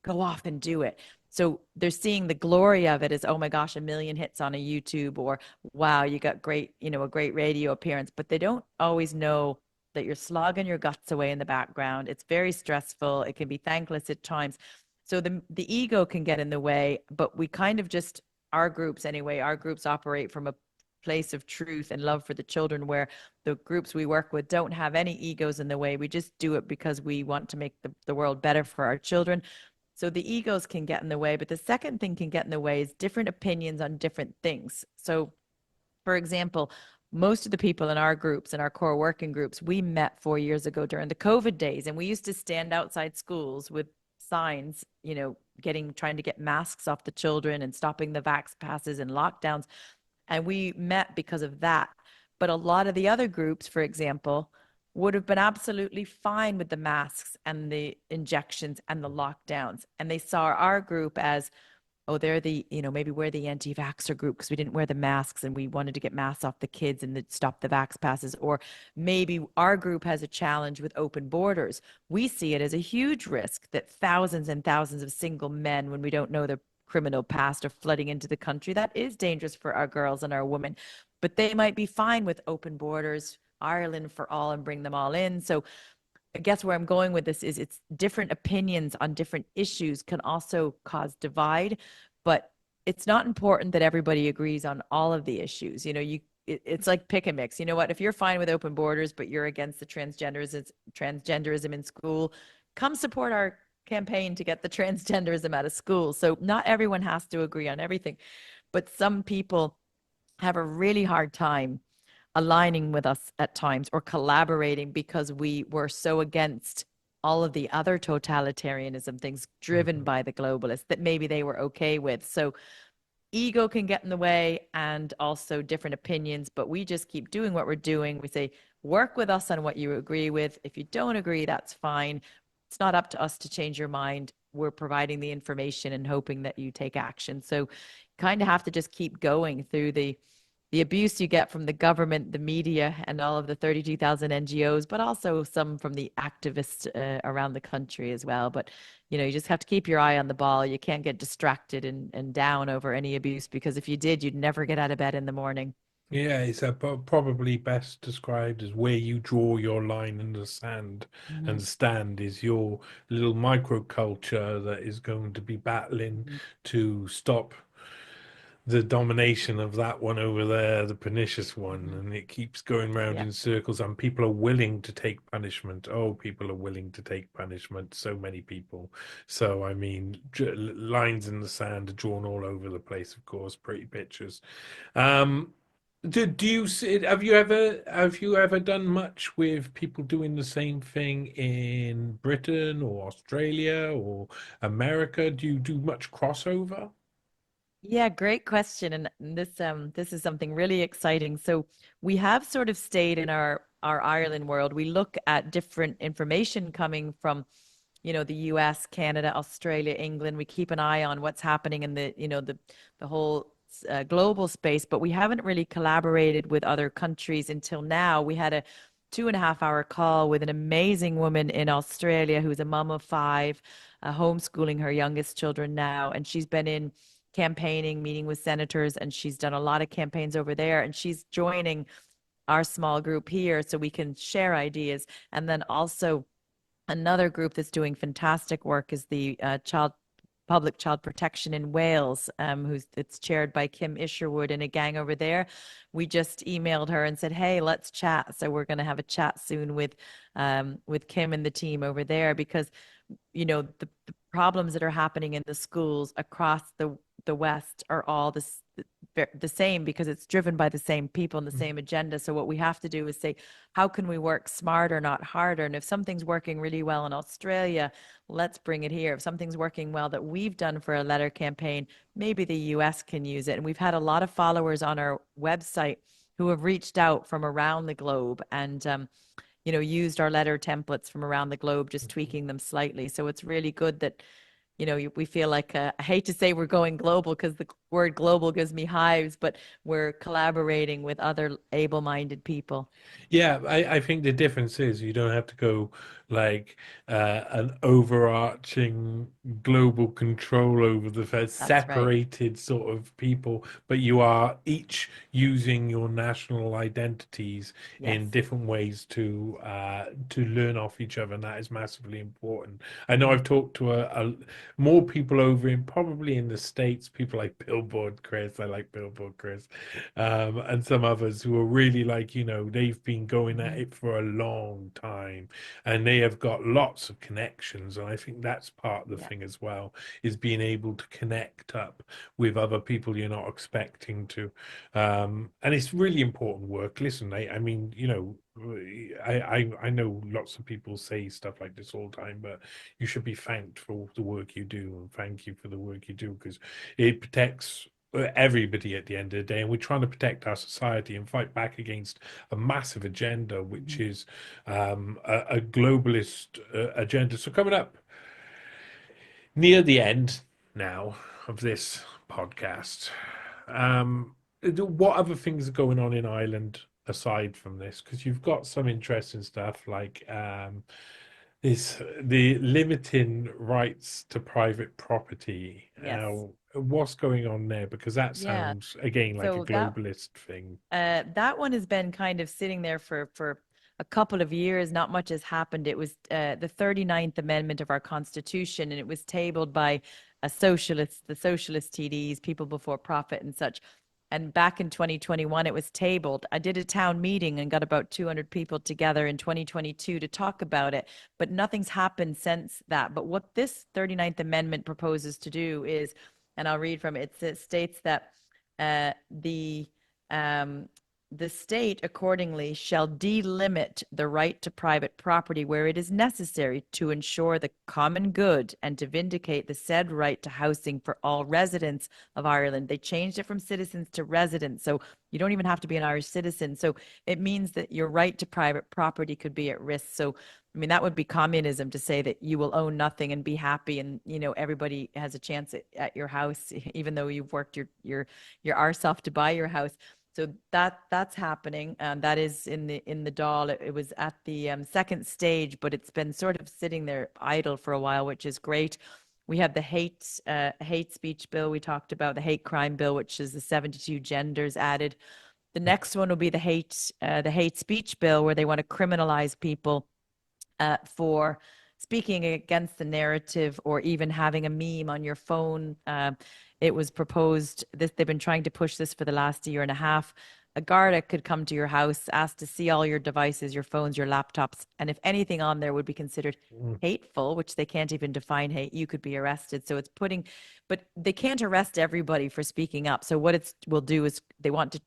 B: go off and do it. So they're seeing the glory of it as, oh my gosh, 1 million hits on a YouTube, or wow, you got great, a great radio appearance, but they don't always know that you're slogging your guts away in the background. It's very stressful. It can be thankless at times. So the ego can get in the way, but we kind of just, our groups anyway, our groups operate from place of truth and love for the children, where the groups we work with don't have any egos in the way. We just do it because we want to make the world better for our children. So the egos can get in the way. But the second thing can get in the way is different opinions on different things. So, for example, most of the people in our groups, in our core working groups, we met 4 years ago during the COVID days, and we used to stand outside schools with signs, trying to get masks off the children and stopping the vax passes and lockdowns. And we met because of that. But a lot of the other groups, for example, would have been absolutely fine with the masks and the injections and the lockdowns. And they saw our group as, oh, they're maybe we're the anti-vaxxer group because we didn't wear the masks and we wanted to get masks off the kids and stop the vax passes. Or maybe our group has a challenge with open borders. We see it as a huge risk that thousands and thousands of single men, when we don't know their criminal past, are flooding into the country. That is dangerous for our girls and our women. But they might be fine with open borders, Ireland for all, and bring them all in. So I guess where I'm going with this is it's different opinions on different issues can also cause divide, but it's not important that everybody agrees on all of the issues. It's like pick and mix. You know what? If you're fine with open borders, but you're against the transgenderism in school, come support our campaign to get the transgenderism out of school. So not everyone has to agree on everything, but some people have a really hard time aligning with us at times or collaborating because we were so against all of the other totalitarianism things driven by the globalists that maybe they were okay with. So ego can get in the way, and also different opinions, but we just keep doing what we're doing. We say, work with us on what you agree with. If you don't agree, that's fine. It's not up to us to change your mind. We're providing the information and hoping that you take action. So kind of have to just keep going through the abuse you get from the government, the media, and all of the 32,000 NGOs, but also some from the activists around the country as well. But, you just have to keep your eye on the ball. You can't get distracted and down over any abuse, because if you did, you'd never get out of bed in the morning.
A: Yeah, it's probably best described as where you draw your line in the sand, and stand is your little microculture that is going to be battling to stop the domination of that one over there, the pernicious one, and it keeps going round
B: Yeah.
A: in circles, and people are willing to take punishment. Oh, people are willing to take punishment, so many people. So I mean, lines in the sand are drawn all over the place, of course, pretty pictures. Do you see, have you ever done much with people doing the same thing in Britain or Australia or America? Do you do much crossover?
B: Yeah, great question. And this is something really exciting. So we have sort of stayed in our Ireland world. We look at different information coming from, the US, Canada, Australia, England. We keep an eye on what's happening in the whole global space, but we haven't really collaborated with other countries until now. We had a 2.5 hour call with an amazing woman in Australia who's a mom of five, homeschooling her youngest children now, and she's been in campaigning, meeting with senators, and she's done a lot of campaigns over there, and she's joining our small group here so we can share ideas. And then also another group that's doing fantastic work is the Public Child Protection in Wales, it's chaired by Kim Isherwood and a gang over there. We just emailed her and said, "Hey, let's chat." So we're going to have a chat soon with Kim and the team over there, because the problems that are happening in the schools across the West are all the same, because it's driven by the same people and the same agenda. So what we have to do is say, how can we work smarter, not harder? And if something's working really well in Australia, let's bring it here. If something's working well that we've done for a letter campaign, maybe the US can use it. And we've had a lot of followers on our website who have reached out from around the globe and used our letter templates from around the globe, just tweaking them slightly. So it's really good that we feel like, I hate to say we're going global because the word global gives me hives, but we're collaborating with other able-minded people.
A: Yeah, I think the difference is you don't have to go like an overarching global control over the
B: That's right.
A: separated sort of people, but you are each using your national identities in
B: Yes.
A: different ways to learn off each other, and that is massively important. I know
B: Mhm.
A: I've talked to more people over in probably in the States, people like Bill Billboard Chris. I like Billboard Chris. And some others who are really like, they've been going at
B: Mhm.
A: it for a long time and they have got lots of connections. And I think that's part of the
B: Yeah.
A: thing as well, is being able to connect up with other people you're not expecting to. And it's really important work. Listen, I mean, I know lots of people say stuff like this all the time, but you should be thanked for the work you do, and thank you for the work you do, because it protects everybody at the end of the day, and we're trying to protect our society and fight back against a massive agenda, which
B: Mhm.
A: is a globalist agenda. So coming up near the end now of this podcast, what other things are going on in Ireland aside from this? Because you've got some interesting stuff like is the limiting rights to private property.
B: Yes.
A: What's going on there? Because that
B: Yeah.
A: sounds again like a
B: So that
A: globalist thing.
B: that one has been kind of sitting there for a couple of years. Not much has happened. It was the 39th Amendment of our Constitution, and it was tabled by the socialist TDs, People Before Profit, and such. And back in 2021, it was tabled. I did a town meeting and got about 200 people together in 2022 to talk about it, but nothing's happened since that. But what this 39th Amendment proposes to do is, and I'll read from it, it states that uh, the um, the state accordingly shall delimit the right to private property where it is necessary to ensure the common good and to vindicate the said right to housing for all residents of Ireland. They changed it from citizens to residents. So you don't even have to be an Irish citizen. So it means that your right to private property could be at risk. So I mean, that would be communism, to say that you will own nothing and be happy, and everybody has a chance at your house, even though you've worked your arse off to buy your house. So that's happening. That is in the Dáil. It was at the second stage, but it's been sort of sitting there idle for a while, which is great. We have the hate speech bill we talked about, the hate crime bill, which is the 72 genders added. The next one will be the hate speech bill, where they want to criminalize people for speaking against the narrative or even having a meme on your phone. It was proposed this, they've been trying to push this for the last year and a half. A Garda could come to your house, ask to see all your devices, your phones, your laptops, and if anything on there would be considered
A: Mm.
B: hateful, which they can't even define hate, you could be arrested. So it's putting, but they can't arrest everybody for speaking up. So what it will do is they want to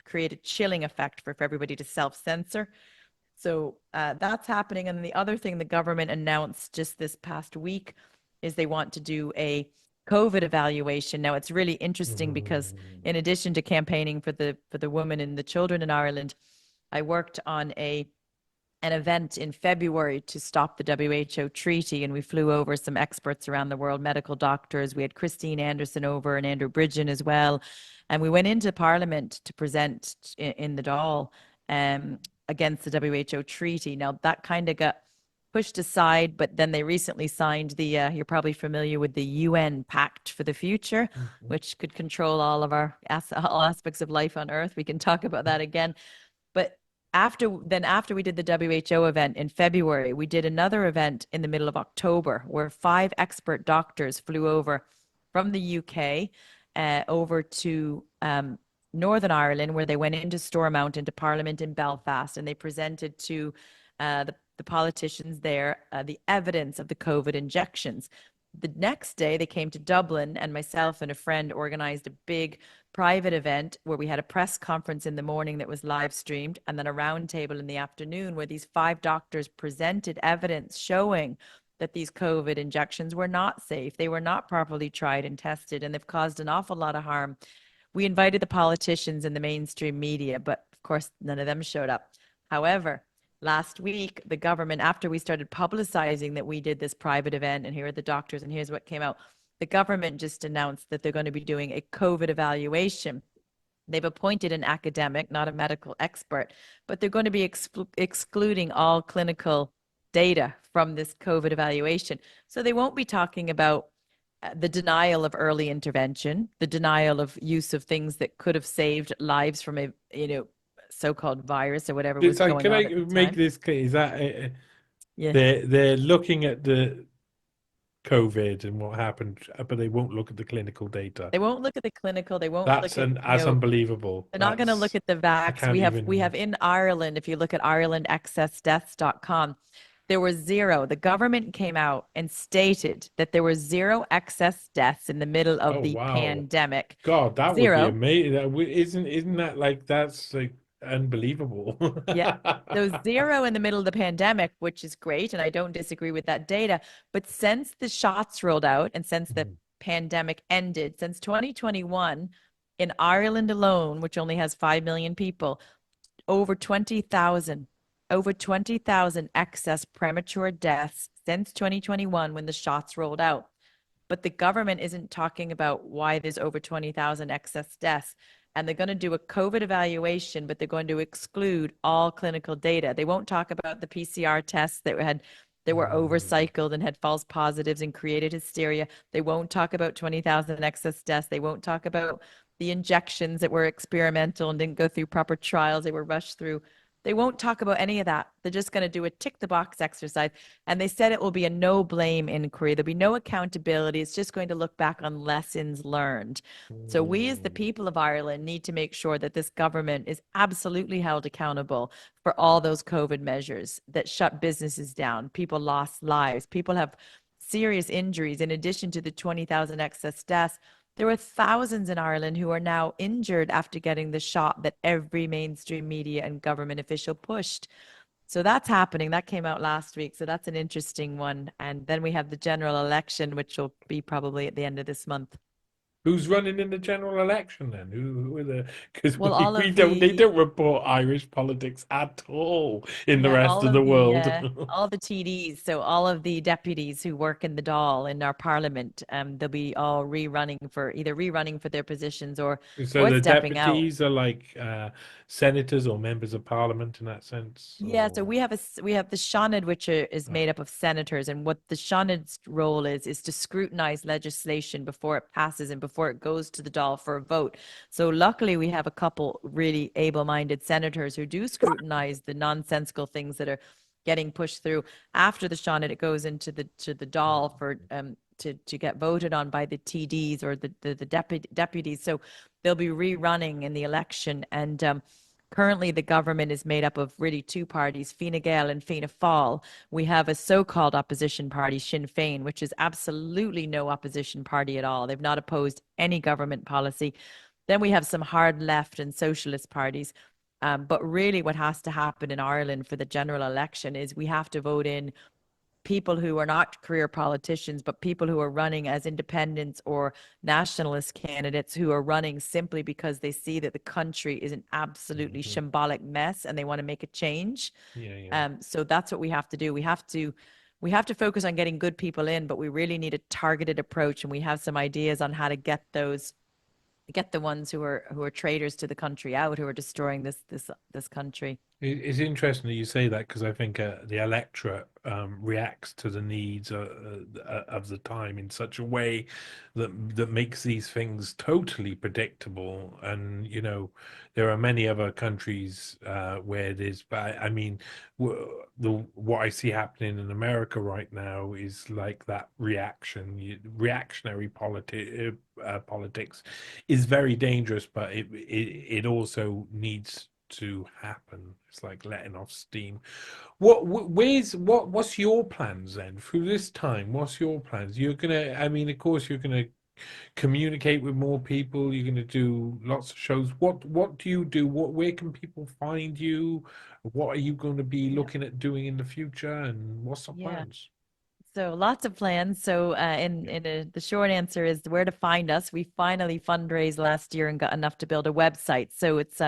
B: create a chilling effect for everybody to self-censor. So that's happening. And the other thing the government announced just this past week is they want to do a COVID evaluation. Now it's really interesting because
A: Mm.
B: in addition to campaigning for the women and the children in Ireland, I worked on an event in February to stop the WHO treaty, and we flew over some experts around the world, medical doctors. We had Christine Anderson over and Andrew Bridgen as well, and we went into Parliament to present in the Dáil um, against the WHO treaty. Now that kind of got pushed aside, but then they recently signed the. You're probably familiar with the UN Pact for the Future,
A: Mhm.
B: which could control all of all aspects of life on Earth. We can talk about that again. But after we did the WHO event in February, we did another event in the middle of October where 5 expert doctors flew over from the UK over to Northern Ireland, where they went into Stormont, into Parliament in Belfast, and they presented to the politicians there the evidence of the COVID injections. The next day, they came to Dublin, and myself and a friend organized a big private event where we had a press conference in the morning that was live streamed, and then a roundtable in the afternoon where these 5 doctors presented evidence showing that these COVID injections were not safe. They were not properly tried and tested, and they've caused an awful lot of harm. We invited the politicians and the mainstream media, but of course, none of them showed up. However, last week, the government, after we started publicizing that we did this private event and here are the doctors and here's what came out, the government just announced that they're going to be doing a COVID evaluation. They've appointed an academic, not a medical expert, but they're going to be excluding all clinical data from this COVID evaluation. So they won't be talking about the denial of early intervention, the denial of use of things that could have saved lives from a so-called virus or whatever was
A: So
B: going
A: can
B: on
A: I
B: at the
A: make
B: time.
A: this clear? Is that
B: Yeah.
A: they're looking at COVID and what happened, but they won't look at the clinical data.
B: They won't look at the clinical. They won't
A: That's
B: look at,
A: that's unbelievable.
B: they're not going to look at the
A: I
B: vax.
A: can't
B: We
A: even.
B: have in Ireland, if you look at irelandexcessdeaths.com, there were zero. The government came out and stated that there were zero excess deaths in the middle of
A: Oh
B: the
A: wow,
B: pandemic.
A: God, that would be
B: Zero.
A: amazing. Isn't that like that's like unbelievable?
B: Yeah. So zero in the middle of the pandemic, which is great. And I don't disagree with that data. But since the shots rolled out and since the
A: Mhm.
B: pandemic ended, since 2021, in Ireland alone, which only has 5 million people, over 20,000, over 20,000 excess premature deaths since 2021 when the shots rolled out. But the government isn't talking about why there's over 20,000 excess deaths. And they're going to do a COVID evaluation, but they're going to exclude all clinical data. They won't talk about the PCR tests that were
A: Mm.
B: overcycled and had false positives and created hysteria. They won't talk about 20,000 excess deaths. They won't talk about the injections that were experimental and didn't go through proper trials. They were rushed through. They won't talk about any of that. They're just going to do a tick the box exercise. And they said it will be a no blame inquiry. There'll be no accountability. It's just going to look back on lessons learned. So we, as the
A: Mm.
B: people of Ireland, need to make sure that this government is absolutely held accountable for all those COVID measures that shut businesses down. People lost lives. People have serious injuries. In addition to the 20,000 excess deaths, there were thousands in Ireland who are now injured after getting the shot that every mainstream media and government official pushed. So that's happening. That came out last week. So that's an interesting one. And then we have the general election, which will be probably at the end of this month.
A: Who's running in the general election then? Who are the? Because
B: Well, all
A: we
B: of
A: don't they
B: the
A: don't report Irish politics at all in the
B: Yeah,
A: rest of the world.
B: all the TDs, so all of the deputies who work in the Dáil in our parliament, they'll be all rerunning for their positions
A: So
B: or
A: the
B: stepping out.
A: deputies are like senators or members of parliament in that sense,
B: Yeah, so
A: or
B: we have the Seanad, which is
A: uh,
B: made up of senators, and what the Seanad's role is to scrutinize legislation before it passes and before it goes to the Dáil for a vote. So luckily, we have a couple really able-minded senators who do scrutinize the nonsensical things that are getting pushed through. After the Seanad, it goes into the Dáil for to get voted on by the TDs or the deputies. So they'll be rerunning in the election and. Currently, the government is made up of really two parties, Fine Gael and Fianna Fáil. We have a so-called opposition party, Sinn Féin, which is absolutely no opposition party at all. They've not opposed any government policy. Then we have some hard left and socialist parties. But really, what has to happen in Ireland for the general election is we have to vote in people who are not career politicians, but people who are running as independents or nationalist candidates who are running simply because they see that the country is an absolutely
A: mhm.
B: shambolic mess and they want to make a change.
A: Yeah, yeah.
B: So that's what we have to do. We have to focus on getting good people in, but we really need a targeted approach, and we have some ideas on how to get the ones who are traitors to the country out, who are destroying this country.
A: It's interesting that you say that because I think the electorate reacts to the needs of the time in such a way that makes these things totally predictable. And there are many other countries where there's, but I mean, what I see happening in America right now is like that reactionary politics is very dangerous, but it also needs to happen. It's like letting off steam. What's your plans then through this time? What's your plans? You're gonna, I mean, of course, you're gonna communicate with more people. You're gonna do lots of shows. What do you do? Where can people find you? What are you going to be
B: Yeah.
A: looking at doing in the future? And what's the
B: Yeah.
A: plans?
B: So lots of plans. So
A: Yeah.
B: the short answer is where to find us. We finally fundraised last year and got enough to build a website. So it's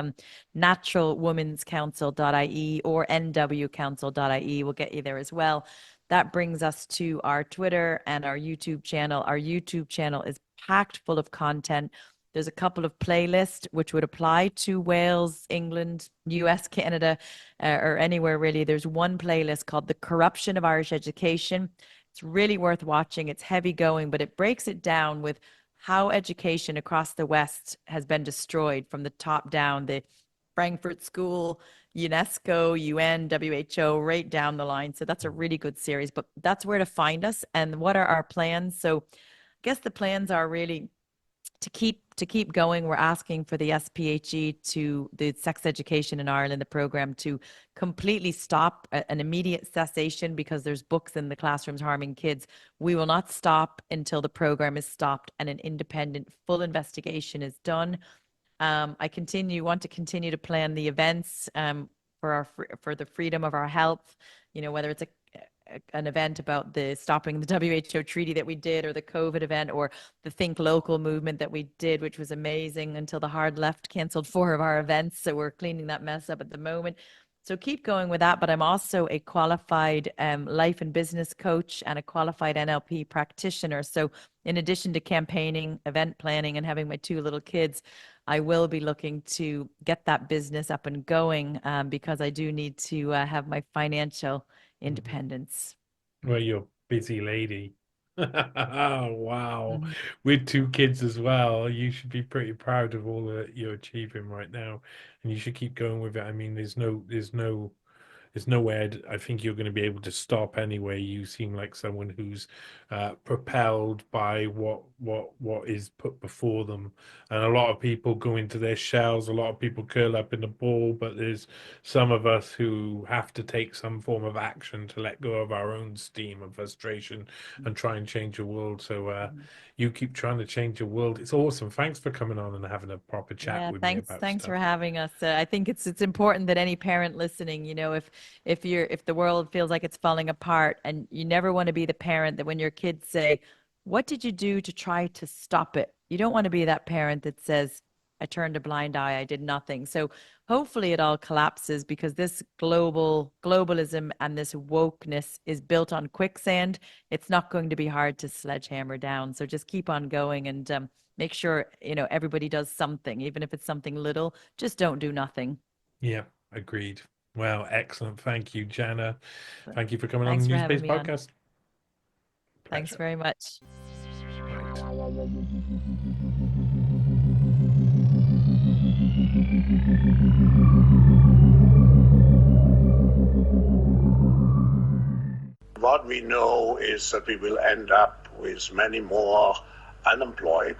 B: naturalwomanscouncil.ie or nwcouncil.ie. We'll get you there as well. That brings us to our Twitter and our YouTube channel. Our YouTube channel is packed full of content. There's a couple of playlists which would apply to Wales, England, US, Canada, or anywhere really. There's one playlist called The Corruption of Irish Education. It's really worth watching. It's heavy going, but it breaks it down with how education across the West has been destroyed from the top down. The Frankfurt School, UNESCO, UN, WHO, right down the line. So that's a really good series, but that's where to find us. And what are our plans? So I guess the plans are really to keep going. We're asking for the SPHE, to the sex education in Ireland, the program, to completely stop, an immediate cessation, because there's books in the classrooms harming kids. We will not stop until the program is stopped and an independent full investigation is done. I want to continue to plan the events, for the freedom of our health, whether it's an event about the stopping the WHO treaty that we did, or the COVID event, or the Think Local movement that we did, which was amazing, until the hard left canceled 4 of our events. So we're cleaning that mess up at the moment. So keep going with that. But I'm also a qualified life and business coach and a qualified NLP practitioner. So in addition to campaigning, event planning, and having my 2 little kids, I will be looking to get that business up and going, because I do need to have my financial independence.
A: Well, you're a busy lady. Wow.
B: Mhm.
A: With 2 kids as well, you should be pretty proud of all that you're achieving right now, and you should keep going with it. I mean, there's nowhere I think you're going to be able to stop anyway. You seem like someone who's propelled by what is put before them. And a lot of people go into their shells. A lot of people curl up in a ball. But there's some of us who have to take some form of action to let go of our own steam and frustration and try and change the world. So you keep trying to change the world. It's awesome. Thanks for coming on and having a proper chat
B: Yeah,
A: with me
B: thanks.
A: about
B: Thanks for
A: stuff.
B: having us. I think it's important that any parent listening, if the world feels like it's falling apart, and you never want to be the parent that when your kids say, "What did you do to try to stop it?" You don't want to be that parent that says, "I turned a blind eye, I did nothing." So hopefully it all collapses, because this globalism and this wokeness is built on quicksand. It's not going to be hard to sledgehammer down. So just keep on going, and make sure everybody does something, even if it's something little. Just don't do nothing.
A: Yeah, agreed. Well, excellent. Thank you, Jana.
B: So
A: Thank you for coming on
B: thanks
A: the
B: for having
A: NEWSPASTE
B: me on.
A: Podcast.
B: Thanks
A: Pleasure.
B: very much.
A: Right.
C: What we know is that we will end up with many more unemployed,